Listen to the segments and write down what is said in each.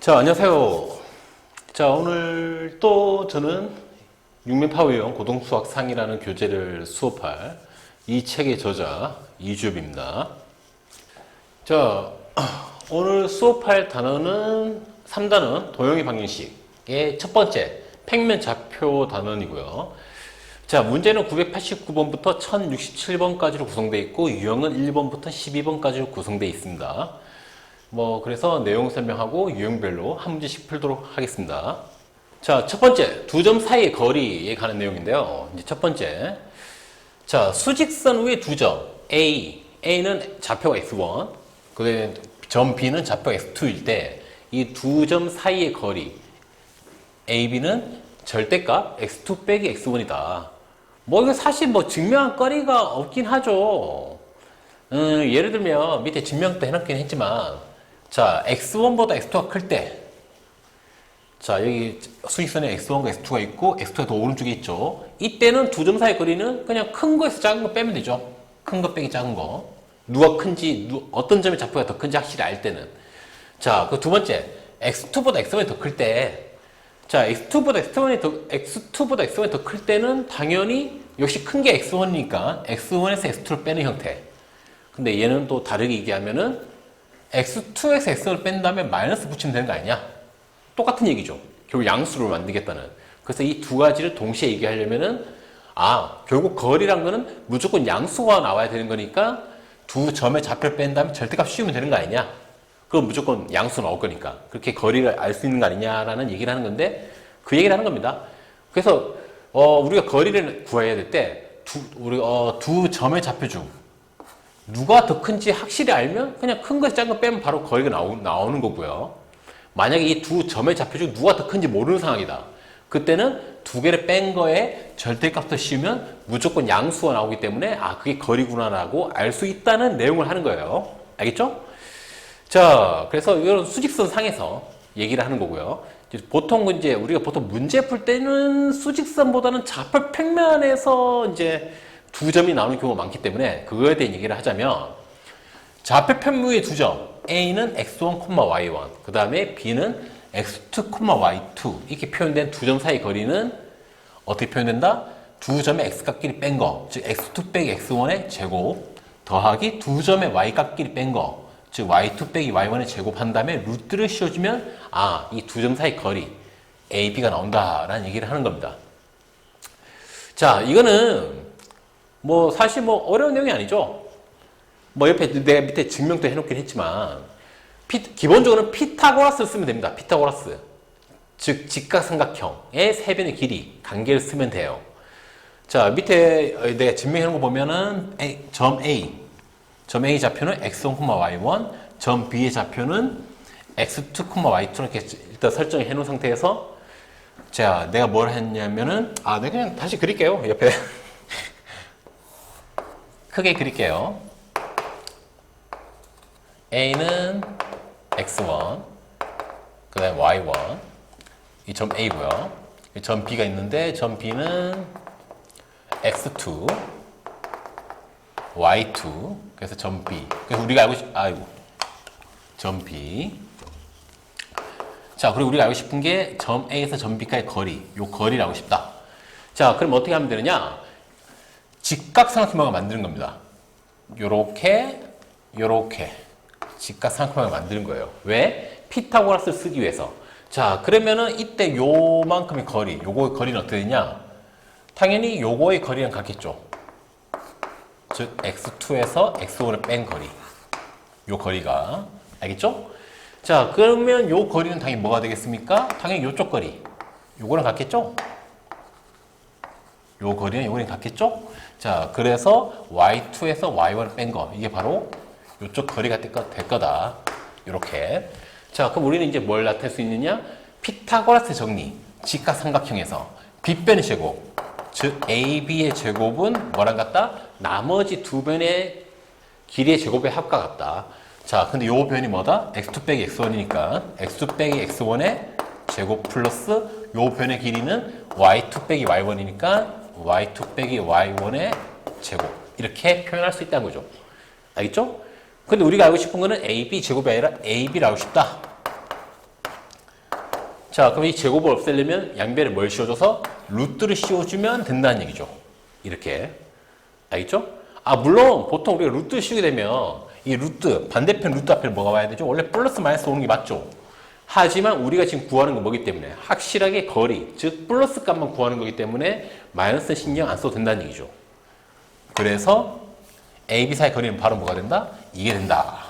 자, 안녕하세요. 자, 오늘 또 저는 육면파워형 고등수학상이라는 교재를 수업할 이 책의 저자 이주엽입니다. 자, 오늘 수업할 단어는 3단원 도형의 방정식의 첫 번째 평면 좌표 단원이고요. 자, 문제는 989번부터 1067번까지로 구성되어 있고 유형은 1번부터 12번까지로 구성되어 있습니다. 그래서 내용 설명하고 유형별로 한 문제씩 풀도록 하겠습니다. 자, 첫 번째, 두 점 사이의 거리에 관한 내용인데요. 이제 첫 번째. 자, 수직선 위에 두 점, A는 좌표가 x1, 그다음에 점 B는 좌표가 x2일 때, 이 두 점 사이의 거리, AB는 절대값 x2 빼기 x1이다. 이거 사실 증명할 거리가 없긴 하죠. 예를 들면, 밑에 증명도 해놓긴 했지만, 자, x1보다 x2가 클 때, 자, 여기 수직선에 x1과 x2가 있고, x2가 더 오른쪽에 있죠. 이때는 두 점 사이 거리는 그냥 큰 거에서 작은 거 빼면 되죠. 큰 거 빼기 작은 거. 누가 큰지, 어떤 점의 좌표가 더 큰지 확실히 알 때는. 자, 그 두 번째, x2보다 x1이 더 클 때, 자, x2보다 x1이 더 클 때는 당연히 역시 큰 게 x1이니까 x1에서 x2를 빼는 형태. 근데 얘는 또 다르게 얘기하면은 x2에서 x1을 뺀 다음에 마이너스 붙이면 되는 거 아니냐? 똑같은 얘기죠. 결국 양수를 만들겠다는. 그래서 이 두 가지를 동시에 얘기하려면은 결국 거리란 거는 무조건 양수가 나와야 되는 거니까 두 점의 좌표를 뺀 다음에 절대값 씌우면 되는 거 아니냐? 그럼 무조건 양수 나올 거니까. 그렇게 거리를 알 수 있는 거 아니냐라는 얘기를 하는 건데 그 얘기를 하는 겁니다. 그래서 우리가 거리를 구해야 될 때 두 점의 좌표 중 누가 더 큰지 확실히 알면 그냥 큰 거, 작은 거 빼면 바로 거리가 나오는 거고요. 만약에 이 두 점의 좌표 중 누가 더 큰지 모르는 상황이다. 그때는 두 개를 뺀 거에 절대값을 씌우면 무조건 양수가 나오기 때문에 그게 거리구나라고 알 수 있다는 내용을 하는 거예요. 알겠죠? 자, 그래서 이런 수직선 상에서 얘기를 하는 거고요. 보통 우리가 보통 문제 풀 때는 수직선보다는 좌표 평면에서 두 점이 나오는 경우가 많기 때문에 그거에 대한 얘기를 하자면 좌표 평면의 두 점 A는 x1, y1 그 다음에 B는 x2, y2 이렇게 표현된 두 점 사이 거리는 어떻게 표현된다? 두 점의 x값끼리 뺀 거, 즉 x2 빼기 x1의 제곱 더하기 두 점의 y값끼리 뺀 거, 즉 y2 빼기 y1의 제곱한 다음에 루트를 씌워주면 이 두 점 사이 거리 AB가 나온다라는 얘기를 하는 겁니다. 자, 이거는 사실 어려운 내용이 아니죠. 옆에 내가 밑에 증명도 해놓긴 했지만, 기본적으로는 피타고라스를 쓰면 됩니다. 피타고라스. 즉, 직각삼각형의 세 변의 길이, 관계를 쓰면 돼요. 자, 밑에 내가 증명해놓은 거 보면은, 점 A 좌표는 x1, y1, 점 B의 좌표는 x2, y2 이렇게 일단 설정해 놓은 상태에서, 자, 내가 뭘 했냐면은, 내가 그냥 다시 그릴게요. 옆에. 크게 그릴게요. A는 x1, 그 다음에 y1, 이 점 A고요. 이 점 B가 있는데 점 B는 x2, y2, 그래서 점 B. 그래서 우리가 점 B. 자, 그리고 우리가 알고 싶은 게 점 A에서 점 B까지 거리, 요 거리를 알고 싶다. 자, 그럼 어떻게 하면 되느냐? 직각삼각형을 만드는 겁니다. 요렇게 직각삼각형을 만드는 거예요. 왜? 피타고라스를 쓰기 위해서. 자, 그러면은 이때 요만큼의 거리, 요거의 거리는 어떻게 되냐? 당연히 요거의 거리랑 같겠죠. 즉 x2에서 x1을 뺀 거리. 요 거리가. 알겠죠? 자, 그러면 요 거리는 당연히 뭐가 되겠습니까? 당연히 요쪽 거리. 요거랑 같겠죠? 요 거리는 요거랑 같겠죠? 자, 그래서 y2에서 y1을 뺀 거. 이게 바로 요쪽 거리가 될 거다. 요렇게. 자, 그럼 우리는 이제 뭘 나타낼 수 있느냐? 피타고라스 정리. 직각삼각형에서 빗변의 제곱. 즉, AB의 제곱은 뭐랑 같다? 나머지 두 변의 길이의 제곱의 합과 같다. 자, 근데 요 변이 뭐다? x2 빼기 x1이니까 x2 빼기 x1의 제곱 플러스 요 변의 길이는 y2 빼기 y1이니까 y2 빼기 y1의 제곱 이렇게 표현할 수 있다는 거죠. 알겠죠? 근데 우리가 알고 싶은 거는 AB 제곱이 아니라 AB를 알고 싶다. 자, 그럼 이 제곱을 없애려면 양변에 뭘 씌워줘서 루트를 씌워주면 된다는 얘기죠. 이렇게. 알겠죠? 물론 보통 우리가 루트를 씌우게 되면 이 루트, 반대편 루트 앞에 뭐가 와야 되죠? 원래 플러스 마이너스 오는 게 맞죠? 하지만 우리가 지금 구하는 건 뭐기 때문에 확실하게 거리, 즉 플러스 값만 구하는 거기 때문에 마이너스 신경 안 써도 된다는 얘기죠. 그래서 A, B 사이 거리는 바로 뭐가 된다? 이게 된다.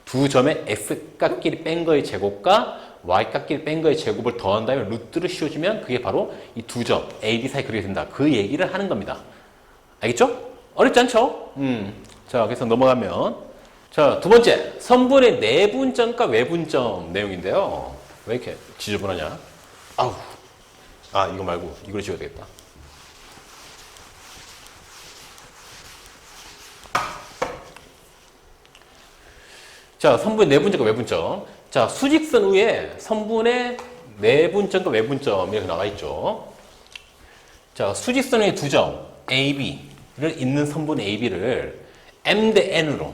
두 점의 X값끼리 뺀 거의 제곱과 Y값끼리 뺀 거의 제곱을 더한 다음에 루트를 씌워주면 그게 바로 이 두 점 A, B 사이 거리가 된다. 그 얘기를 하는 겁니다. 알겠죠? 어렵지 않죠? 자, 그래서 넘어가면 자, 두 번째 선분의 내분점과 외분점 내용인데요. 왜 이렇게 지저분하냐? 이거 말고 이걸 지워야 되겠다. 자, 선분의 내분점과 외분점. 자, 수직선 위에 선분의 내분점과 외분점 이렇게 나와 있죠. 자, 수직선 위에 두 점 AB를 있는 선분 AB를 M 대 N으로.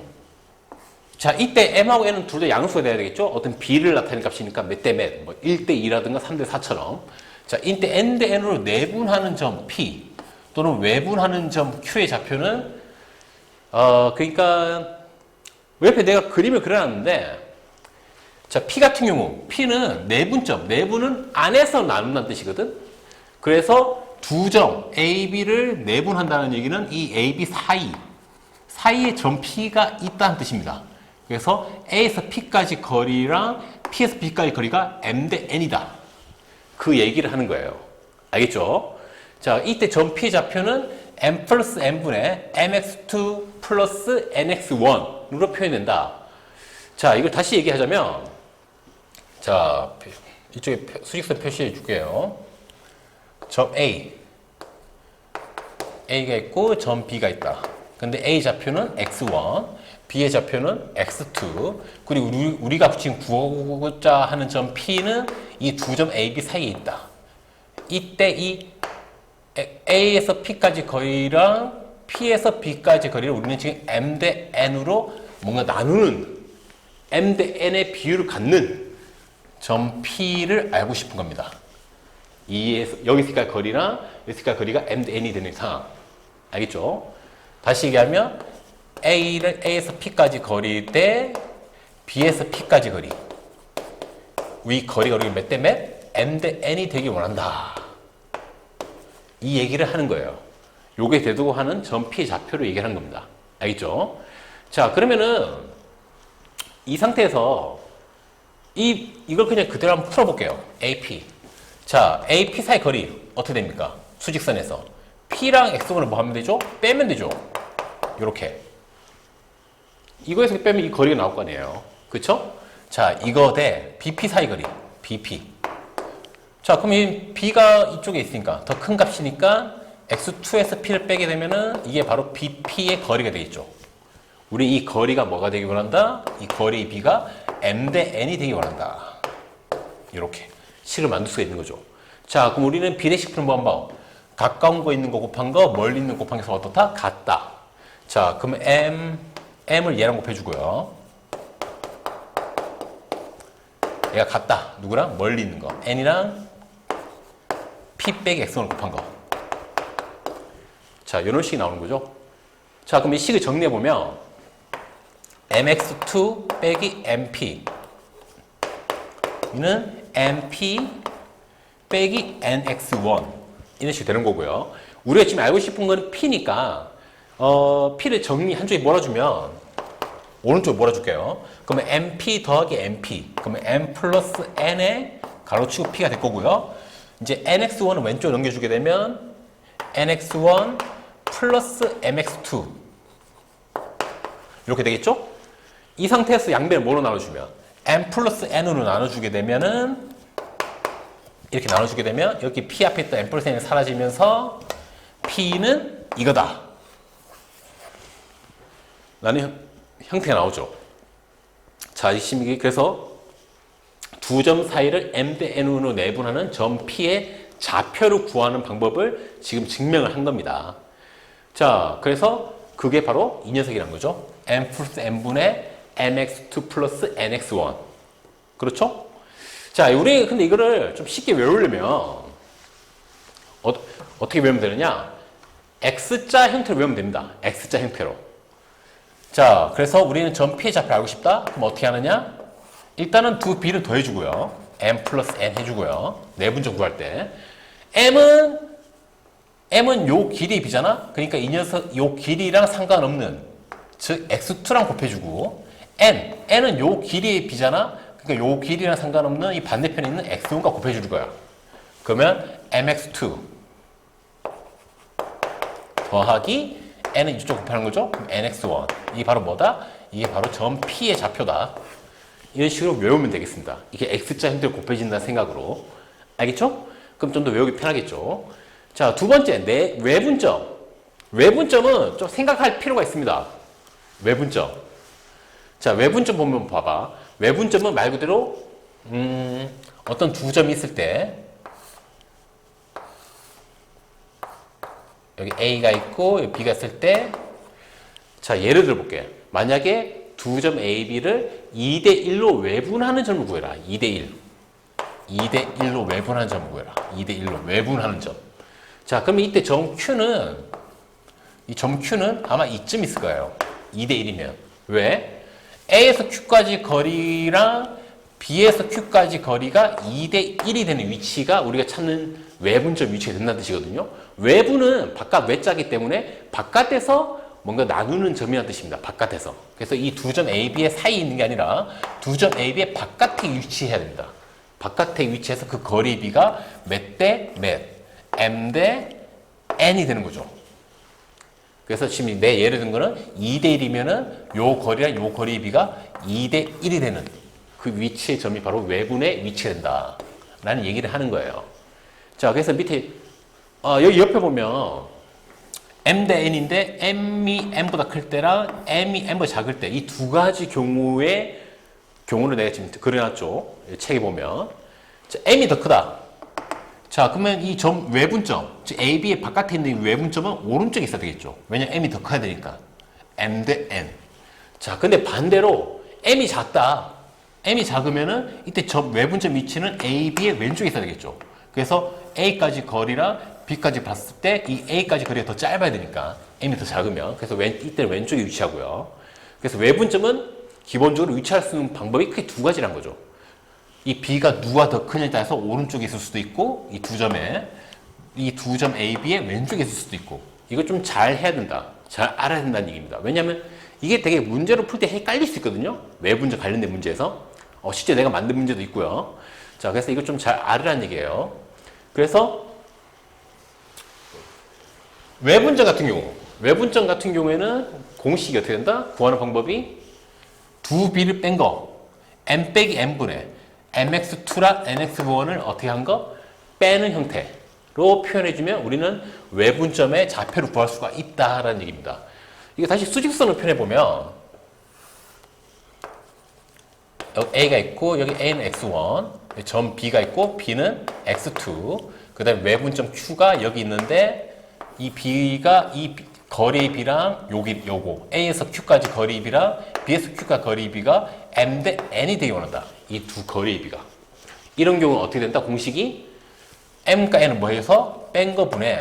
자, 이때 M하고 N은 둘 다 양수가 돼야 되겠죠? 어떤 B를 나타내는 값이니까 몇 대 몇, 뭐 1대 2라든가 3대 4처럼. 자, 이때 N 대 N으로 내분하는 점 P 또는 외분하는 점 Q의 좌표는 그러니까 옆에 내가 그림을 그려놨는데 자, P 같은 경우 P는 내분점, 내분은 안에서 나눈다는 뜻이거든. 그래서 두 점 AB를 내분한다는 얘기는 이 AB 사이에 점 P가 있다는 뜻입니다. 그래서 A에서 P까지 거리랑 P에서 B까지 거리가 M 대 N이다. 그 얘기를 하는 거예요. 알겠죠? 자, 이때 점 P의 좌표는 M 플러스 N분의 MX2 플러스 NX1으로 표현된다. 자, 이걸 다시 얘기하자면 자, 이쪽에 수직선 표시해 줄게요. 점 A가 있고 점 B가 있다. 근데 A 좌표는 X1, B의 좌표는 X2, 그리고 우리가 지금 구하고자 하는 점 P는 이 두 점 A, B 사이에 있다. 이때 이 A에서 P까지 거리랑 P에서 B까지 거리를 우리는 지금 M 대 N으로 뭔가 나누는 M 대 N의 비율을 갖는 점 P를 알고 싶은 겁니다. 여기 색깔 거리랑 이 색깔 거리가 M 대 N이 되는 이상. 알겠죠? 다시 얘기하면 A를 A에서 P까지 거리 대 B에서 P까지 거리. 위 거리가 우리가 몇 대 몇? M 대 N이 되길 원한다. 이 얘기를 하는 거예요. 요게 대두고 하는 점 P의 좌표로 얘기를 하는 겁니다. 알겠죠? 자, 그러면은 이 상태에서 이걸 그냥 그대로 한번 풀어볼게요. AP. 자, AP 사이 거리 어떻게 됩니까? 수직선에서. P랑 X선을 뭐 하면 되죠? 빼면 되죠. 요렇게. 이거에서 빼면 이 거리가 나올 거 아니에요. 그쵸? 자, 이거 대 BP 사이 거리. BP. 자, 그럼 이 B가 이쪽에 있으니까 더 큰 값이니까 X2에서 P를 빼게 되면은 이게 바로 BP의 거리가 되겠죠. 우리 이 거리가 뭐가 되기 원한다? 이 거리 B가 M 대 N이 되기 원한다. 이렇게 식을 만들 수가 있는 거죠. 자, 그럼 우리는 비례식 풀면 한번 가까운 거 있는 거 곱한 거, 멀리 있는 거 곱한 게 어떻다? 같다. 자, 그러면 M을 얘랑 곱해주고요. 얘가 같다. 누구랑? 멀리 있는 거. N이랑 P 빼기 X를 곱한 거. 자, 이런 식이 나오는 거죠. 자, 그럼 이 식을 정리해보면 MX2 빼기 MP 이는 MP 빼기 NX1 이런 식이 되는 거고요. 우리가 지금 알고 싶은 건 P니까 P를 정리 한쪽에 몰아주면 오른쪽에 몰아줄게요. 그러면 MP 더하기 MP 그러면 M 플러스 N에 가로치고 P가 될 거고요. 이제 NX1을 왼쪽에 넘겨주게 되면 NX1 플러스 MX2 이렇게 되겠죠? 이 상태에서 양변을 뭐로 나눠주면 M 플러스 N으로 나눠주게 되면은 이렇게 나눠주게 되면 여기 P 앞에 있던 M 플러스 N이 사라지면서 P는 이거다 라는 형태가 나오죠. 자, 그래서 두 점 사이를 M 대 N으로 내분하는 점 P의 좌표를 구하는 방법을 지금 증명을 한 겁니다. 자, 그래서 그게 바로 이 녀석이란 거죠. M 플러스 N분의 MX2 플러스 NX1. 그렇죠? 자, 우리 근데 이거를 좀 쉽게 외우려면 어떻게 외우면 되느냐? X자 형태로 외우면 됩니다. X자 형태로. 자, 그래서 우리는 점 P의 좌표 알고 싶다? 그럼 어떻게 하느냐? 일단은 두 B를 더해주고요. M 플러스 N 해주고요. 내분점 구할 때. M은 요 길이의 B잖아? 그러니까 이 녀석 요 길이랑 상관없는, 즉, X2랑 곱해주고, N은 요 길이의 B잖아? 그러니까 요 길이랑 상관없는 이 반대편에 있는 X1과 곱해줄 거야. 그러면 MX2 더하기 N은 이쪽 곱하는 거죠? 그럼 NX1. 이게 바로 뭐다? 이게 바로 점 P의 좌표다. 이런 식으로 외우면 되겠습니다. 이게 X자 형태로 곱해진다는 생각으로. 알겠죠? 그럼 좀 더 외우기 편하겠죠? 자, 두 번째, 외분점. 외분점은 좀 생각할 필요가 있습니다. 외분점. 자, 외분점 보면 봐봐. 외분점은 말 그대로, 어떤 두 점이 있을 때, 여기 A가 있고, 여기 B가 있을 때, 자, 예를 들어 볼게요. 만약에 두 점 A, B를 2대1로 외분하는 점을 구해라. 2대1. 2대1로 외분하는 점을 구해라. 2대1로 외분하는 점. 자, 그러면 이때 점 Q는, 이 점 Q는 아마 이쯤 있을 거예요. 2대1이면. 왜? A에서 Q까지 거리랑 B에서 Q까지 거리가 2대1이 되는 위치가 우리가 찾는 외분점 위치가 된다는 뜻이거든요. 외분은 바깥 외자기 때문에 바깥에서 뭔가 나누는 점이라는 뜻입니다. 바깥에서. 그래서 이 두 점 A, B의 사이에 있는 게 아니라 두 점 A, B의 바깥에 위치해야 됩니다. 바깥에 위치해서 그 거리 B가 몇 대 몇, M 대 N이 되는 거죠. 그래서 지금 내 예를 든 거는 2대1이면은 요 거리랑 요 거리의 B가 2대1이 되는 그 위치의 점이 바로 외분의 위치가 된다. 라는 얘기를 하는 거예요. 자, 그래서 밑에, 여기 옆에 보면 M 대 N인데 M이 M보다 클 때랑 M이 M보다 작을 때 이 두 가지 경우를 내가 지금 그려놨죠. 책에 보면. 자, M이 더 크다. 자, 그러면 이 점 외분점, 즉 AB의 바깥에 있는 이 외분점은 오른쪽에 있어야 되겠죠. 왜냐면 M이 더 커야 되니까. M 대 N. 자, 근데 반대로 M이 작다. M이 작으면은 이때 점 외분점 위치는 AB의 왼쪽에 있어야 되겠죠. 그래서 A까지 거리랑 B까지 봤을 때 이 A까지 거리가 더 짧아야 되니까 M이 더 작으면. 그래서 이때는 왼쪽에 위치하고요. 그래서 외분점은 기본적으로 위치할 수 있는 방법이 크게 두 가지란 거죠. 이 B가 누가 더 크냐에 따라서 오른쪽에 있을 수도 있고 이 두 점 AB의 왼쪽에 있을 수도 있고 이거 좀 잘 해야 된다. 잘 알아야 된다는 얘기입니다. 왜냐하면 이게 되게 문제로 풀 때 헷갈릴 수 있거든요. 외분점 관련된 문제에서. 실제 내가 만든 문제도 있고요. 자, 그래서 이거 좀 잘 알으라는 얘기예요. 그래서 외분점 같은 경우에는 공식이 어떻게 된다? 구하는 방법이 두 B를 뺀 거 M 빼기 N분의 MX2랑 NX1을 어떻게 한 거? 빼는 형태로 표현해주면 우리는 외분점의 좌표를 구할 수가 있다라는 얘기입니다. 이거 다시 수직선으로 표현해보면 여기 A가 있고 여기 A는 X1, 점 B가 있고 B는 X2, 그 다음에 외분점 Q가 여기 있는데 이 B가 이 거리 B랑 요거 A에서 Q까지 거리 B랑 B에서 Q까지 거리 B가 M 대 N이 되게 원한다. 이 두 거리 B가. 이런 경우는 어떻게 된다? 공식이 M과 N은 뭐 해서 뺀 거 분해.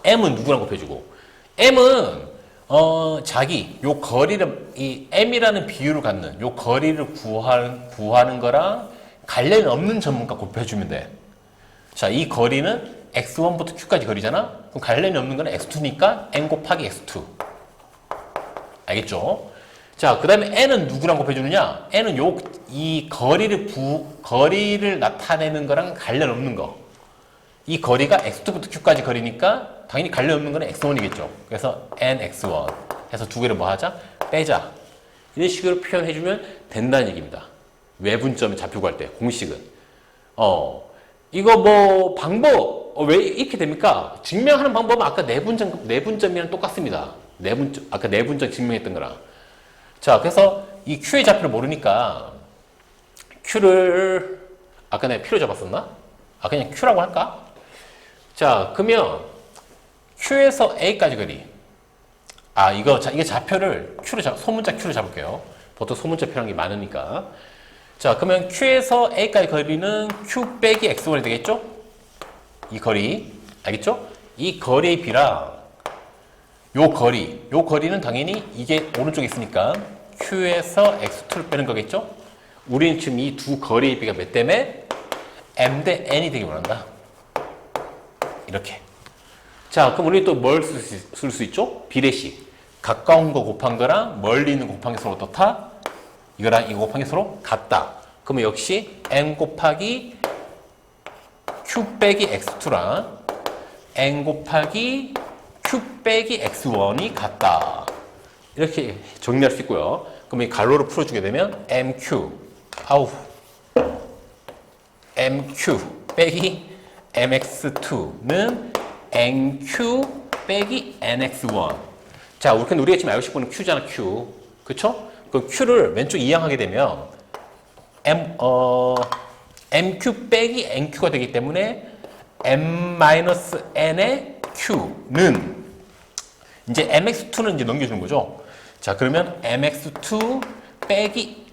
M은 누구랑 곱해주고 M은 자기 요 거리를 이 M이라는 비율을 갖는 요 거리를 구하는 거랑 관련이 없는 점과 곱해주면 돼. 자, 이 거리는 X1부터 Q까지 거리잖아? 그럼 관련이 없는 거는 X2니까 N 곱하기 X2. 알겠죠? 자, 그 다음에 N은 누구랑 곱해주느냐? N은 이 거리를 나타내는 거랑 관련 없는 거. 이 거리가 X2부터 Q까지 거리니까 당연히 관련 없는 거는 X1이겠죠. 그래서 NX1 해서 두 개를 뭐 하자? 빼자. 이런 식으로 표현해주면 된다는 얘기입니다. 외분점을 좌표 구할 때, 공식은. 이거 뭐, 방법, 왜 이렇게 됩니까? 증명하는 방법은 아까 내분점이랑 똑같습니다. 아까 내분점 증명했던 거랑. 자, 그래서 이 Q의 좌표를 모르니까, Q를, 아까 내가 P로 잡았었나? 그냥 Q라고 할까? 자, 그러면, Q에서 A까지 거리. 이게 좌표를 소문자 Q로 잡을게요. 보통 소문자 필요한 게 많으니까. 자, 그러면 Q에서 A까지 거리는 Q 빼기 X1이 되겠죠? 이 거리. 알겠죠? 이 거리의 B랑 요 거리는 당연히 이게 오른쪽에 있으니까 Q에서 X2를 빼는 거겠죠? 우리는 지금 이 두 거리의 B가 몇 때문에 M 대 N이 되기 원한다. 이렇게. 자, 그럼 우리 또 뭘 쓸 수 있죠? 비례식. 가까운 거 곱한 거랑 멀리 있는 거 곱한 게 서로 어떻다? 이거랑 이거 곱한 게 서로 같다. 그러면 역시 N 곱하기 Q 빼기 X2랑 N 곱하기 Q 빼기 X1이 같다. 이렇게 정리할 수 있고요. 그럼 이 갈로를 풀어주게 되면 MQ 빼기 MX2는 NQ 빼기 NX1. 자, 우리가 지금 알고 싶은 건 Q잖아, Q. 그쵸? 그 Q를 왼쪽 이항하게 되면 MQ 빼기 NQ가 되기 때문에 M-N의 Q는 이제 MX2는 이제 넘겨주는 거죠. 자, 그러면 MX2 빼기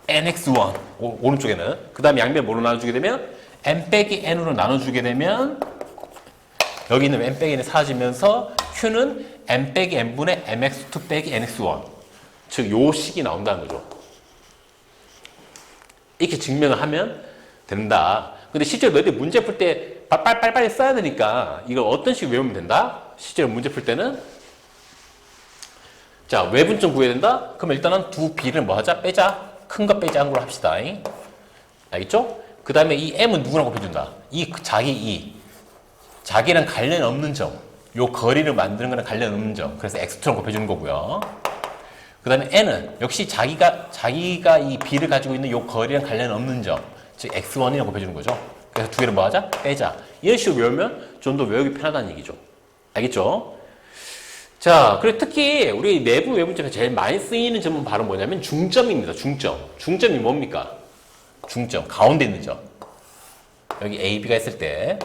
NX1 오른쪽에는 그 다음에 양변 뭐로 나눠주게 되면 M 빼기 N으로 나눠주게 되면 여기 있는 M 빼기 N이 사라지면서 Q는 M 빼기 N분의 MX2 빼기 NX1 즉 요 식이 나온다는 거죠. 이렇게 증명을 하면 된다. 근데 실제로 너희들 문제 풀 때 빨리 써야 되니까 이걸 어떤 식으로 외우면 된다? 실제로 문제 풀 때는 자, 외분점 구해야 된다? 그럼 일단은 두 B를 뭐 하자? 빼자. 큰 거 빼자 한 걸로 합시다. 알겠죠? 그 다음에 이 M은 누구랑 곱해준다? 자기랑 관련 없는 점. 요 거리를 만드는 거랑 관련 없는 점. 그래서 X2랑 곱해주는 거고요. 그 다음에 N은 역시 자기가 이 B를 가지고 있는 요 거리랑 관련 없는 점. 즉 X1이라고 곱해주는 거죠. 그래서 두 개를 뭐 하자? 빼자. 이런 식으로 외우면 좀 더 외우기 편하다는 얘기죠. 알겠죠? 자, 그리고 특히 우리 내부 외분점에서 제일 많이 쓰이는 점은 바로 뭐냐면 중점입니다. 중점. 중점이 뭡니까? 중점. 가운데 있는 점. 여기 AB가 있을 때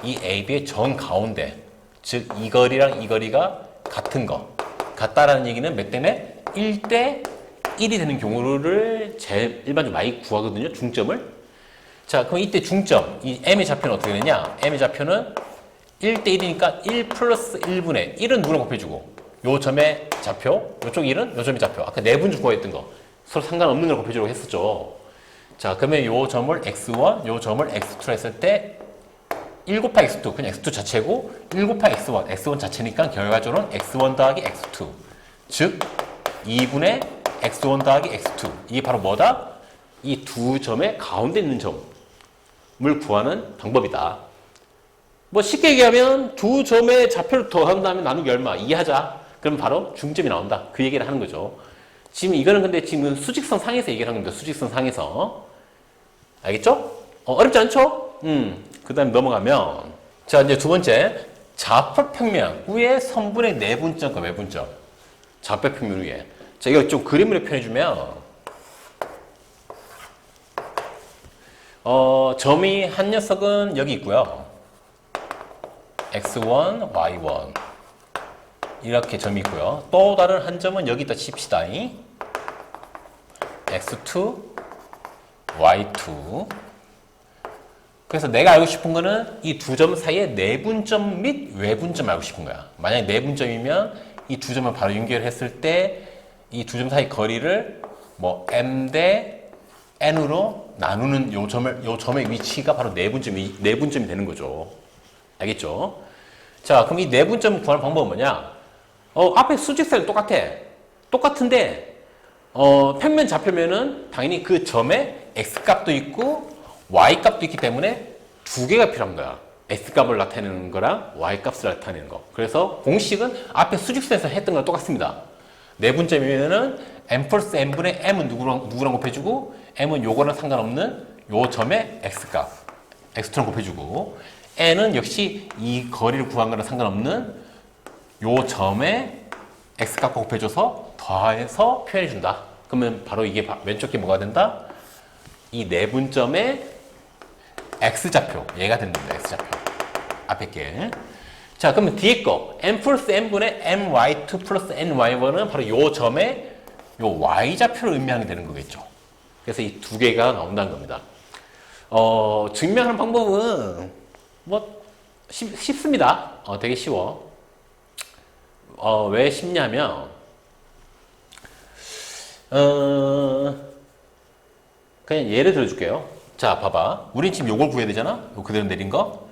이 AB의 정 가운데 즉 이 거리랑 이 거리가 같은 거. 같다라는 얘기는 몇 때문에 1대 1이 되는 경우를 제일 일반적으로 많이 구하거든요. 중점을. 자, 그럼 이때 중점, 이 M의 좌표는 어떻게 되냐? M의 좌표는 1대 1이니까 1 플러스 1분의 1은 누구랑 곱해주고 요 점의 좌표, 요쪽 1은 요 점의 좌표. 아까 내분점 구했던 거 서로 상관없는 걸 곱해주려고 했었죠. 자, 그러면 요 점을 X1, 요 점을 X2로 했을 때 1 곱하기 X2, 그냥 X2 자체고 1 곱하기 X1, X1 자체니까 결과적으로는 X1 더하기 X2 즉 2분의 X1 더하기 X2 이게 바로 뭐다? 이 두 점의 가운데 있는 점을 구하는 방법이다. 뭐 쉽게 얘기하면 두 점의 좌표를 더한 다음에 나누기 얼마? 2 하자. 그럼 바로 중점이 나온다. 그 얘기를 하는 거죠. 지금 이거는 근데 지금 수직선 상에서 얘기를 하는 겁니다. 수직선 상에서. 알겠죠? 어렵지 않죠? 그 다음에 넘어가면 자, 이제 두 번째 좌표평면 위에 선분의 내분점과 외분점. 좌표평면 위에. 자, 이거 좀 그림으로 표현해주면 점이 한 녀석은 여기 있고요. X1, Y1 이렇게 점이 있고요. 또 다른 한 점은 여기다 칩시다. X2, Y2 그래서 내가 알고 싶은 거는 이 두 점 사이의 내분점 및 외분점 알고 싶은 거야. 만약에 내분점이면 이 두 점을 바로 연결했을 때 이 두 점 사이 거리를 뭐 M 대 N으로 나누는 요 점의 위치가 바로 내분점이 되는 거죠. 알겠죠? 자, 그럼 이 내분점 구하는 방법은 뭐냐? 앞에 수직선이 똑같은데, 평면 좌표면은 당연히 그 점에 X값도 있고, Y값도 있기 때문에 두 개가 필요한 거야. X값을 나타내는 거랑 Y값을 나타내는 거. 그래서 공식은 앞에 수직선에서 했던 거랑 똑같습니다. 내분점이면은 M 플러스 N분의 M은 누구랑 곱해주고, M은 요거랑 상관없는 요 점의 X값. X2랑 곱해주고, N은 역시 이 거리를 구한 거랑 상관없는 요 점에 X값과 곱해줘서 더해서 표현해준다. 그러면 바로 이게 왼쪽 게 뭐가 된다? 이 내분점의 X좌표. 얘가 된다. X좌표. 앞에 게. 자, 그러면 뒤에 거. M 플러스 N분의 MY2 플러스 NY1은 바로 요 점의 요 Y좌표를 의미하게 되는 거겠죠. 그래서 이 두 개가 나온다는 겁니다. 증명하는 방법은 뭐 쉽습니다. 되게 쉬워. 왜 쉽냐면 그냥 예를 들어줄게요. 자, 봐봐. 우린 지금 요걸 구해야 되잖아? 요 그대로 내린 거.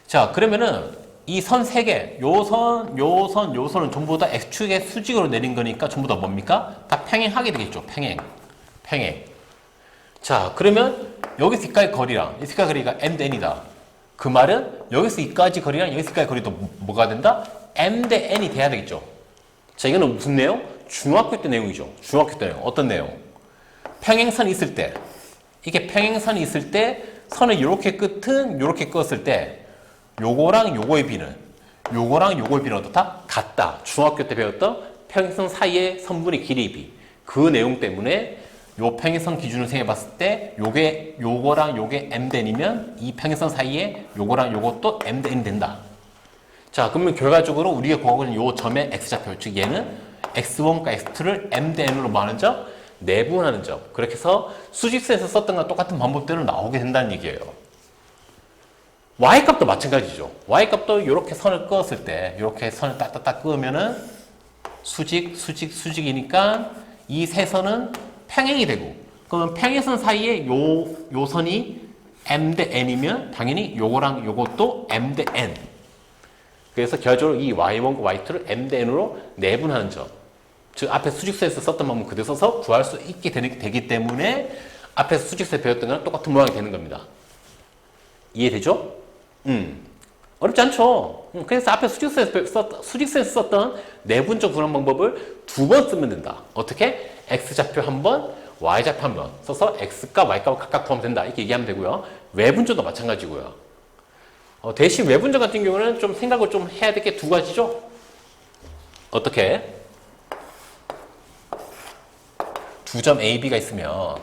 자, 그러면은 이 선 세 개, 요 선, 요 선, 요 선은 전부 다 X축의 수직으로 내린 거니까 전부 다 뭡니까? 다 평행하게 되겠죠. 평행. 자, 그러면 여기서 이까지 거리랑 여기까지 거리가 M 대 N이다. 그 말은 여기서 이까지 거리랑 여기서 이까지 거리도 뭐가 된다? M 대 N이 돼야 되겠죠. 자, 이거는 무슨 내용? 중학교 때 내용이죠. 중학교 때 내용. 어떤 내용? 평행선이 있을 때, 이게 평행선이 있을 때 선을 요렇게 끝은 요렇게 끄었을 때 요거랑 요거의 비는 어떻다? 같다. 중학교 때 배웠던 평행선 사이의 선분의 길이의 비. 그 내용 때문에 요 평행선 기준을 생각해 봤을 때 요거랑 요게 M 대 N이면 이 평행선 사이에 요거랑 요것도 M 대 N이 된다. 자, 그러면 결과적으로 우리가 구하고 있는 요 점의 X좌표, 즉 얘는 X1과 X2를 M 대 N으로 뭐 하는 점? 내분하는 점. 그렇게 해서 수직선에서 썼던 거랑 똑같은 방법대로 나오게 된다는 얘기예요. Y값도 마찬가지죠. Y값도 이렇게 선을 그었을 때, 이렇게 선을 딱딱딱 그으면은 수직이니까 이 세 선은 평행이 되고, 그러면 평행선 사이에 요 선이 M 대 N이면 당연히 요거랑 요것도 M 대 N. 그래서 결과적으로 이 Y1과 Y2를 M 대 N으로 내분하는 점. 즉, 앞에 수직선에서 썼던 방법 그대로 써서 구할 수 있게 되기 때문에 앞에서 수직선에 배웠던 거랑 똑같은 모양이 되는 겁니다. 이해되죠? 어렵지 않죠? 그래서 앞에 수직선에서 썼던 내분적 구하는 방법을 두 번 쓰면 된다. 어떻게? X좌표 한 번, Y좌표 한 번 써서 X값, Y값을 각각 구하면 된다. 이렇게 얘기하면 되고요. 외분적도 마찬가지고요. 대신 외분적 같은 경우는 좀 생각을 좀 해야 될 게 두 가지죠? 어떻게? 두 점 AB가 있으면,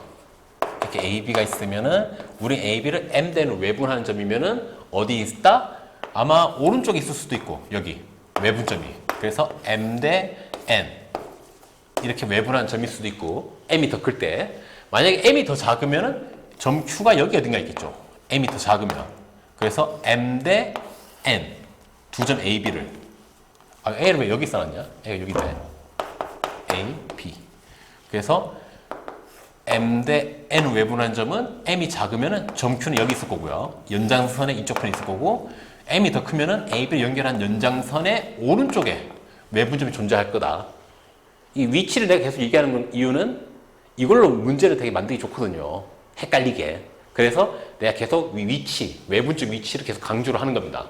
이렇게 AB가 있으면은, 우리 AB를 M 대 N으로 외분하는 점이면은, 어디에 있다? 아마 오른쪽에 있을 수도 있고, 여기. 외분점이. 그래서 M 대 N. 이렇게 외분하는 점일 수도 있고, M이 더 클 때. 만약에 M이 더 작으면은, 점 Q가 여기 어딘가 있겠죠. M이 더 작으면. 그래서 M 대 N. 두 점 AB를. A를 왜 여기 써놨냐? A가 여기 있네. A, B. 그래서 M 대 N 외분한 점은 M이 작으면은 점 Q는 여기 있을 거고요. 연장선의 이쪽 편에 있을 거고, M이 더 크면은 AB를 연결한 연장선의 오른쪽에 외분점이 존재할 거다. 이 위치를 내가 계속 얘기하는 이유는 이걸로 문제를 되게 만들기 좋거든요. 헷갈리게. 그래서 내가 계속 위치, 외분점 위치를 계속 강조를 하는 겁니다.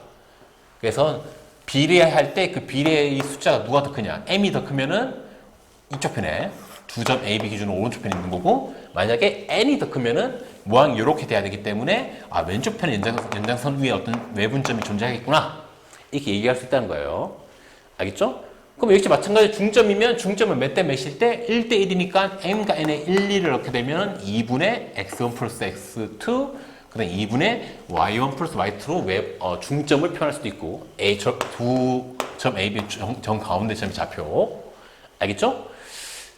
그래서 비례할 때 그 비례의 숫자가 누가 더 크냐? M이 더 크면은 이쪽 편에 두 점 AB 기준으로 오른쪽 편에 있는 거고, 만약에 N이 더 크면은 모양이 이렇게 돼야 되기 때문에 왼쪽 편에 연장선 위에 어떤 외분점이 존재하겠구나. 이렇게 얘기할 수 있다는 거예요. 알겠죠? 그럼 역시 마찬가지로 중점이면 중점은 몇 대 몇일 때 1대 1이니까 M과 N의 1, 2를 넣게 되면 2분의 X1 플러스 X2, 그 다음에 2분의 Y1 플러스 Y2로 중점을 표현할 수도 있고, 두 점 AB 정 가운데 점이 좌표. 알겠죠?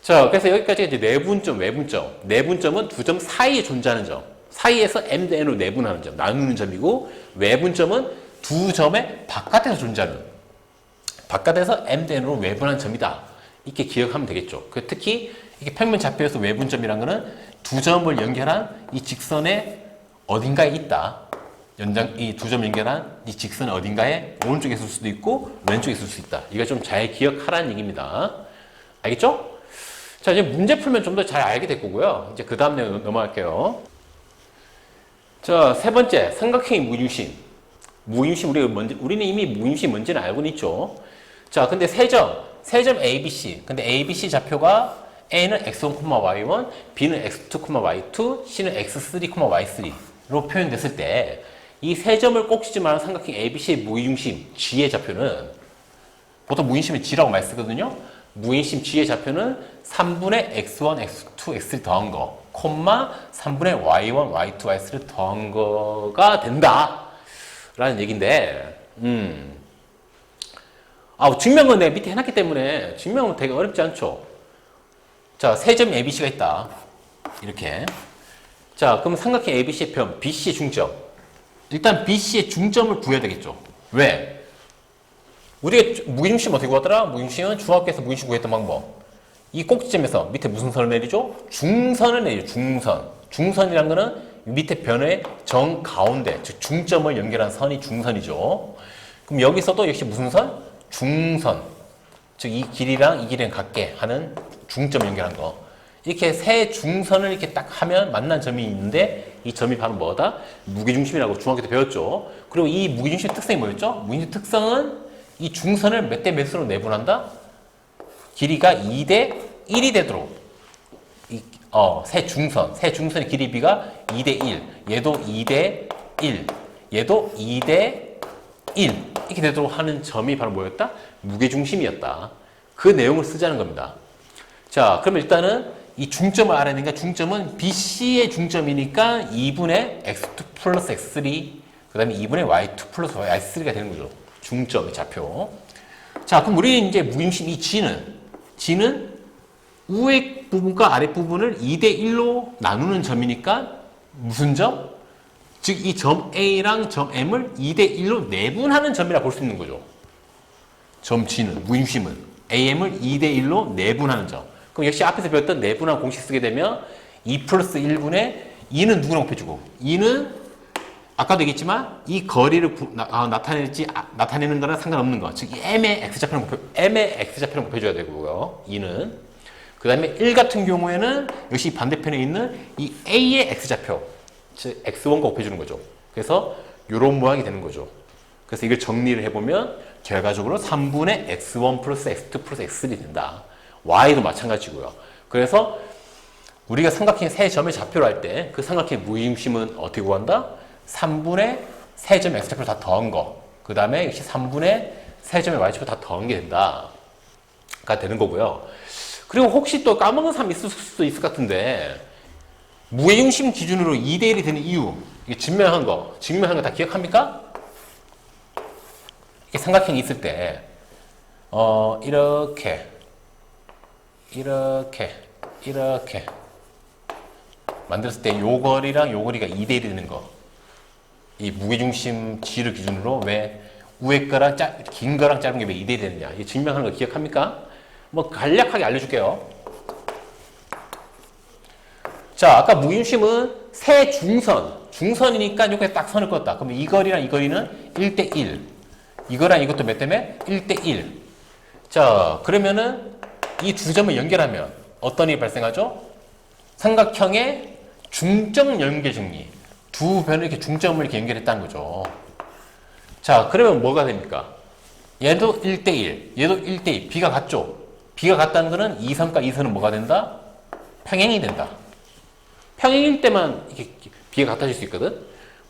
자, 그래서 여기까지 이제 내분점, 외분점. 내분점은 두 점 사이에 존재하는 점. 사이에서 M 대 N으로 내분하는 점, 나누는 점이고, 외분점은 두 점의 바깥에서 존재하는, 바깥에서 M 대 N으로 외분하는 점이다. 이렇게 기억하면 되겠죠. 특히 이게 평면 좌표에서 외분점이라는 거는 두 점을 연결한 이 직선의 어딘가에 있다. 이 두 점 연결한 이 직선의 어딘가에 오른쪽에 있을 수도 있고 왼쪽에 있을 수 있다. 이거 좀 잘 기억하라는 얘기입니다. 알겠죠? 자, 이제 문제 풀면 좀 더 잘 알게 될 거고요. 이제 그 다음 내용 넘어갈게요. 자, 세 번째, 삼각형의 무중심. 우리는 이미 무중심이 뭔지는 알고는 있죠. 자, 근데 세 점 ABC. 근데 ABC 좌표가 A는 x1, y1, B는 x2, y2, C는 x3, y3로 표현됐을 때 이 세 점을 꼭 치지 말은 삼각형 ABC의 무중심 G의 좌표는, 보통 무중심을 G라고 많이 쓰거든요. 무중심 G의 좌표는 3분의 x1, x2, x3 더한 거, 3분의 y1, y2, y3를 더한 거가 된다. 라는 얘기인데, 증명은 내가 밑에 해놨기 때문에 증명은 되게 어렵지 않죠. 자, 세 점 ABC가 있다. 이렇게. 자, 그럼 삼각형 ABC의 변, BC의 중점. 일단 BC의 중점을 구해야 되겠죠. 왜? 우리가 무게중심 어떻게 구하더라? 무게중심은 중학교에서 무게중심 구했던 방법. 이 꼭지점에서 밑에 무슨 선을 내리죠? 중선을 내리죠. 중선. 중선이란 거는 밑에 변의 정 가운데, 즉 중점을 연결한 선이 중선이죠. 그럼 여기서도 역시 무슨 선? 중선. 즉 이 길이랑 이 길이랑 같게 하는 중점을 연결한 거. 이렇게 세 중선을 이렇게 딱 하면 만난 점이 있는데 이 점이 바로 뭐다? 무게중심이라고 중학교 때 배웠죠. 그리고 이 무게중심의 특성이 뭐였죠? 무게중심 특성은 이 중선을 몇 대 몇으로 내분한다? 길이가 2대 1이 되도록 세 중선의 길이 비가 2대 1, 얘도 2대 1, 얘도 2대 1 이렇게 되도록 하는 점이 바로 뭐였다? 무게중심이었다. 그 내용을 쓰자는 겁니다. 자, 그럼 일단은 이 중점을 알아야 되니까 중점은 BC의 중점이니까 2분의 x2 플러스 x3 그 다음에 2분의 y2 플러스 y3가 되는 거죠. 중점의 좌표. 자, 그럼 우리 이제 무게중심 이 G는 우액 부분과 아랫 부분을 2대 1로 나누는 점이니까 무슨 점? 즉 이 점 A랑 점 M을 2대 1로 내분하는 점이라 볼 수 있는 거죠. 점 G는, 무게중심은 AM을 2대 1로 내분하는 점. 그럼 역시 앞에서 배웠던 내분한 공식 쓰게 되면 2 플러스 1분의 2는 누구랑 곱해주고 2는 아까도 얘기했지만 이 거리를 나타내는 거랑 상관없는 거. 즉 M의 X좌표랑 곱해줘야 되고요. 2는. 그 다음에 1 같은 경우에는 역시 반대편에 있는 이 A의 X좌표. 즉 X1과 곱해주는 거죠. 그래서 이런 모양이 되는 거죠. 그래서 이걸 정리를 해보면 결과적으로 3분의 X1 플러스 X2 플러스 X3 된다. Y도 마찬가지고요. 그래서 우리가 삼각형 세 점의 좌표를 할 때 그 삼각형의 무게중심은 어떻게 구한다? 3분의 세 점의 X좌표를 다 더한 거. 그 다음에 역시 3분의 세 점의 Y좌표 다 더한 게 된다. 가 되는 거고요. 그리고 혹시 또 까먹은 사람 있을 수도 있을 것 같은데 무게중심 기준으로 2대 1이 되는 이유 이게 증명한 거 다 기억합니까? 이게 삼각형이 있을 때 이렇게 만들었을 때 요 거리랑 요 거리가 2대 1이 되는 거. 이 무게중심 G를 기준으로 왜 우에 거랑 긴 거랑 짧은 게 왜 2대 1이 되느냐. 이 증명하는 거 기억합니까? 뭐 간략하게 알려줄게요. 자, 아까 무게중심은 세 중선이니까 요게 딱 선을 그었다. 그럼 이 거리랑 이 거리는 1대 1. 이거랑 이것도 몇 대 몇? 1대 1. 자, 그러면은 이 두 점을 연결하면 어떤 일이 발생하죠? 삼각형의 중점 연결 정리. 두 변을 이렇게 중점을 이렇게 연결했다는 거죠. 자, 그러면 뭐가 됩니까? 얘도 1대1, 얘도 1대2. B가 같죠? B가 같다는 거는 이 선과 이 선은 뭐가 된다? 평행이 된다. 평행일 때만 이렇게 B가 같아질 수 있거든?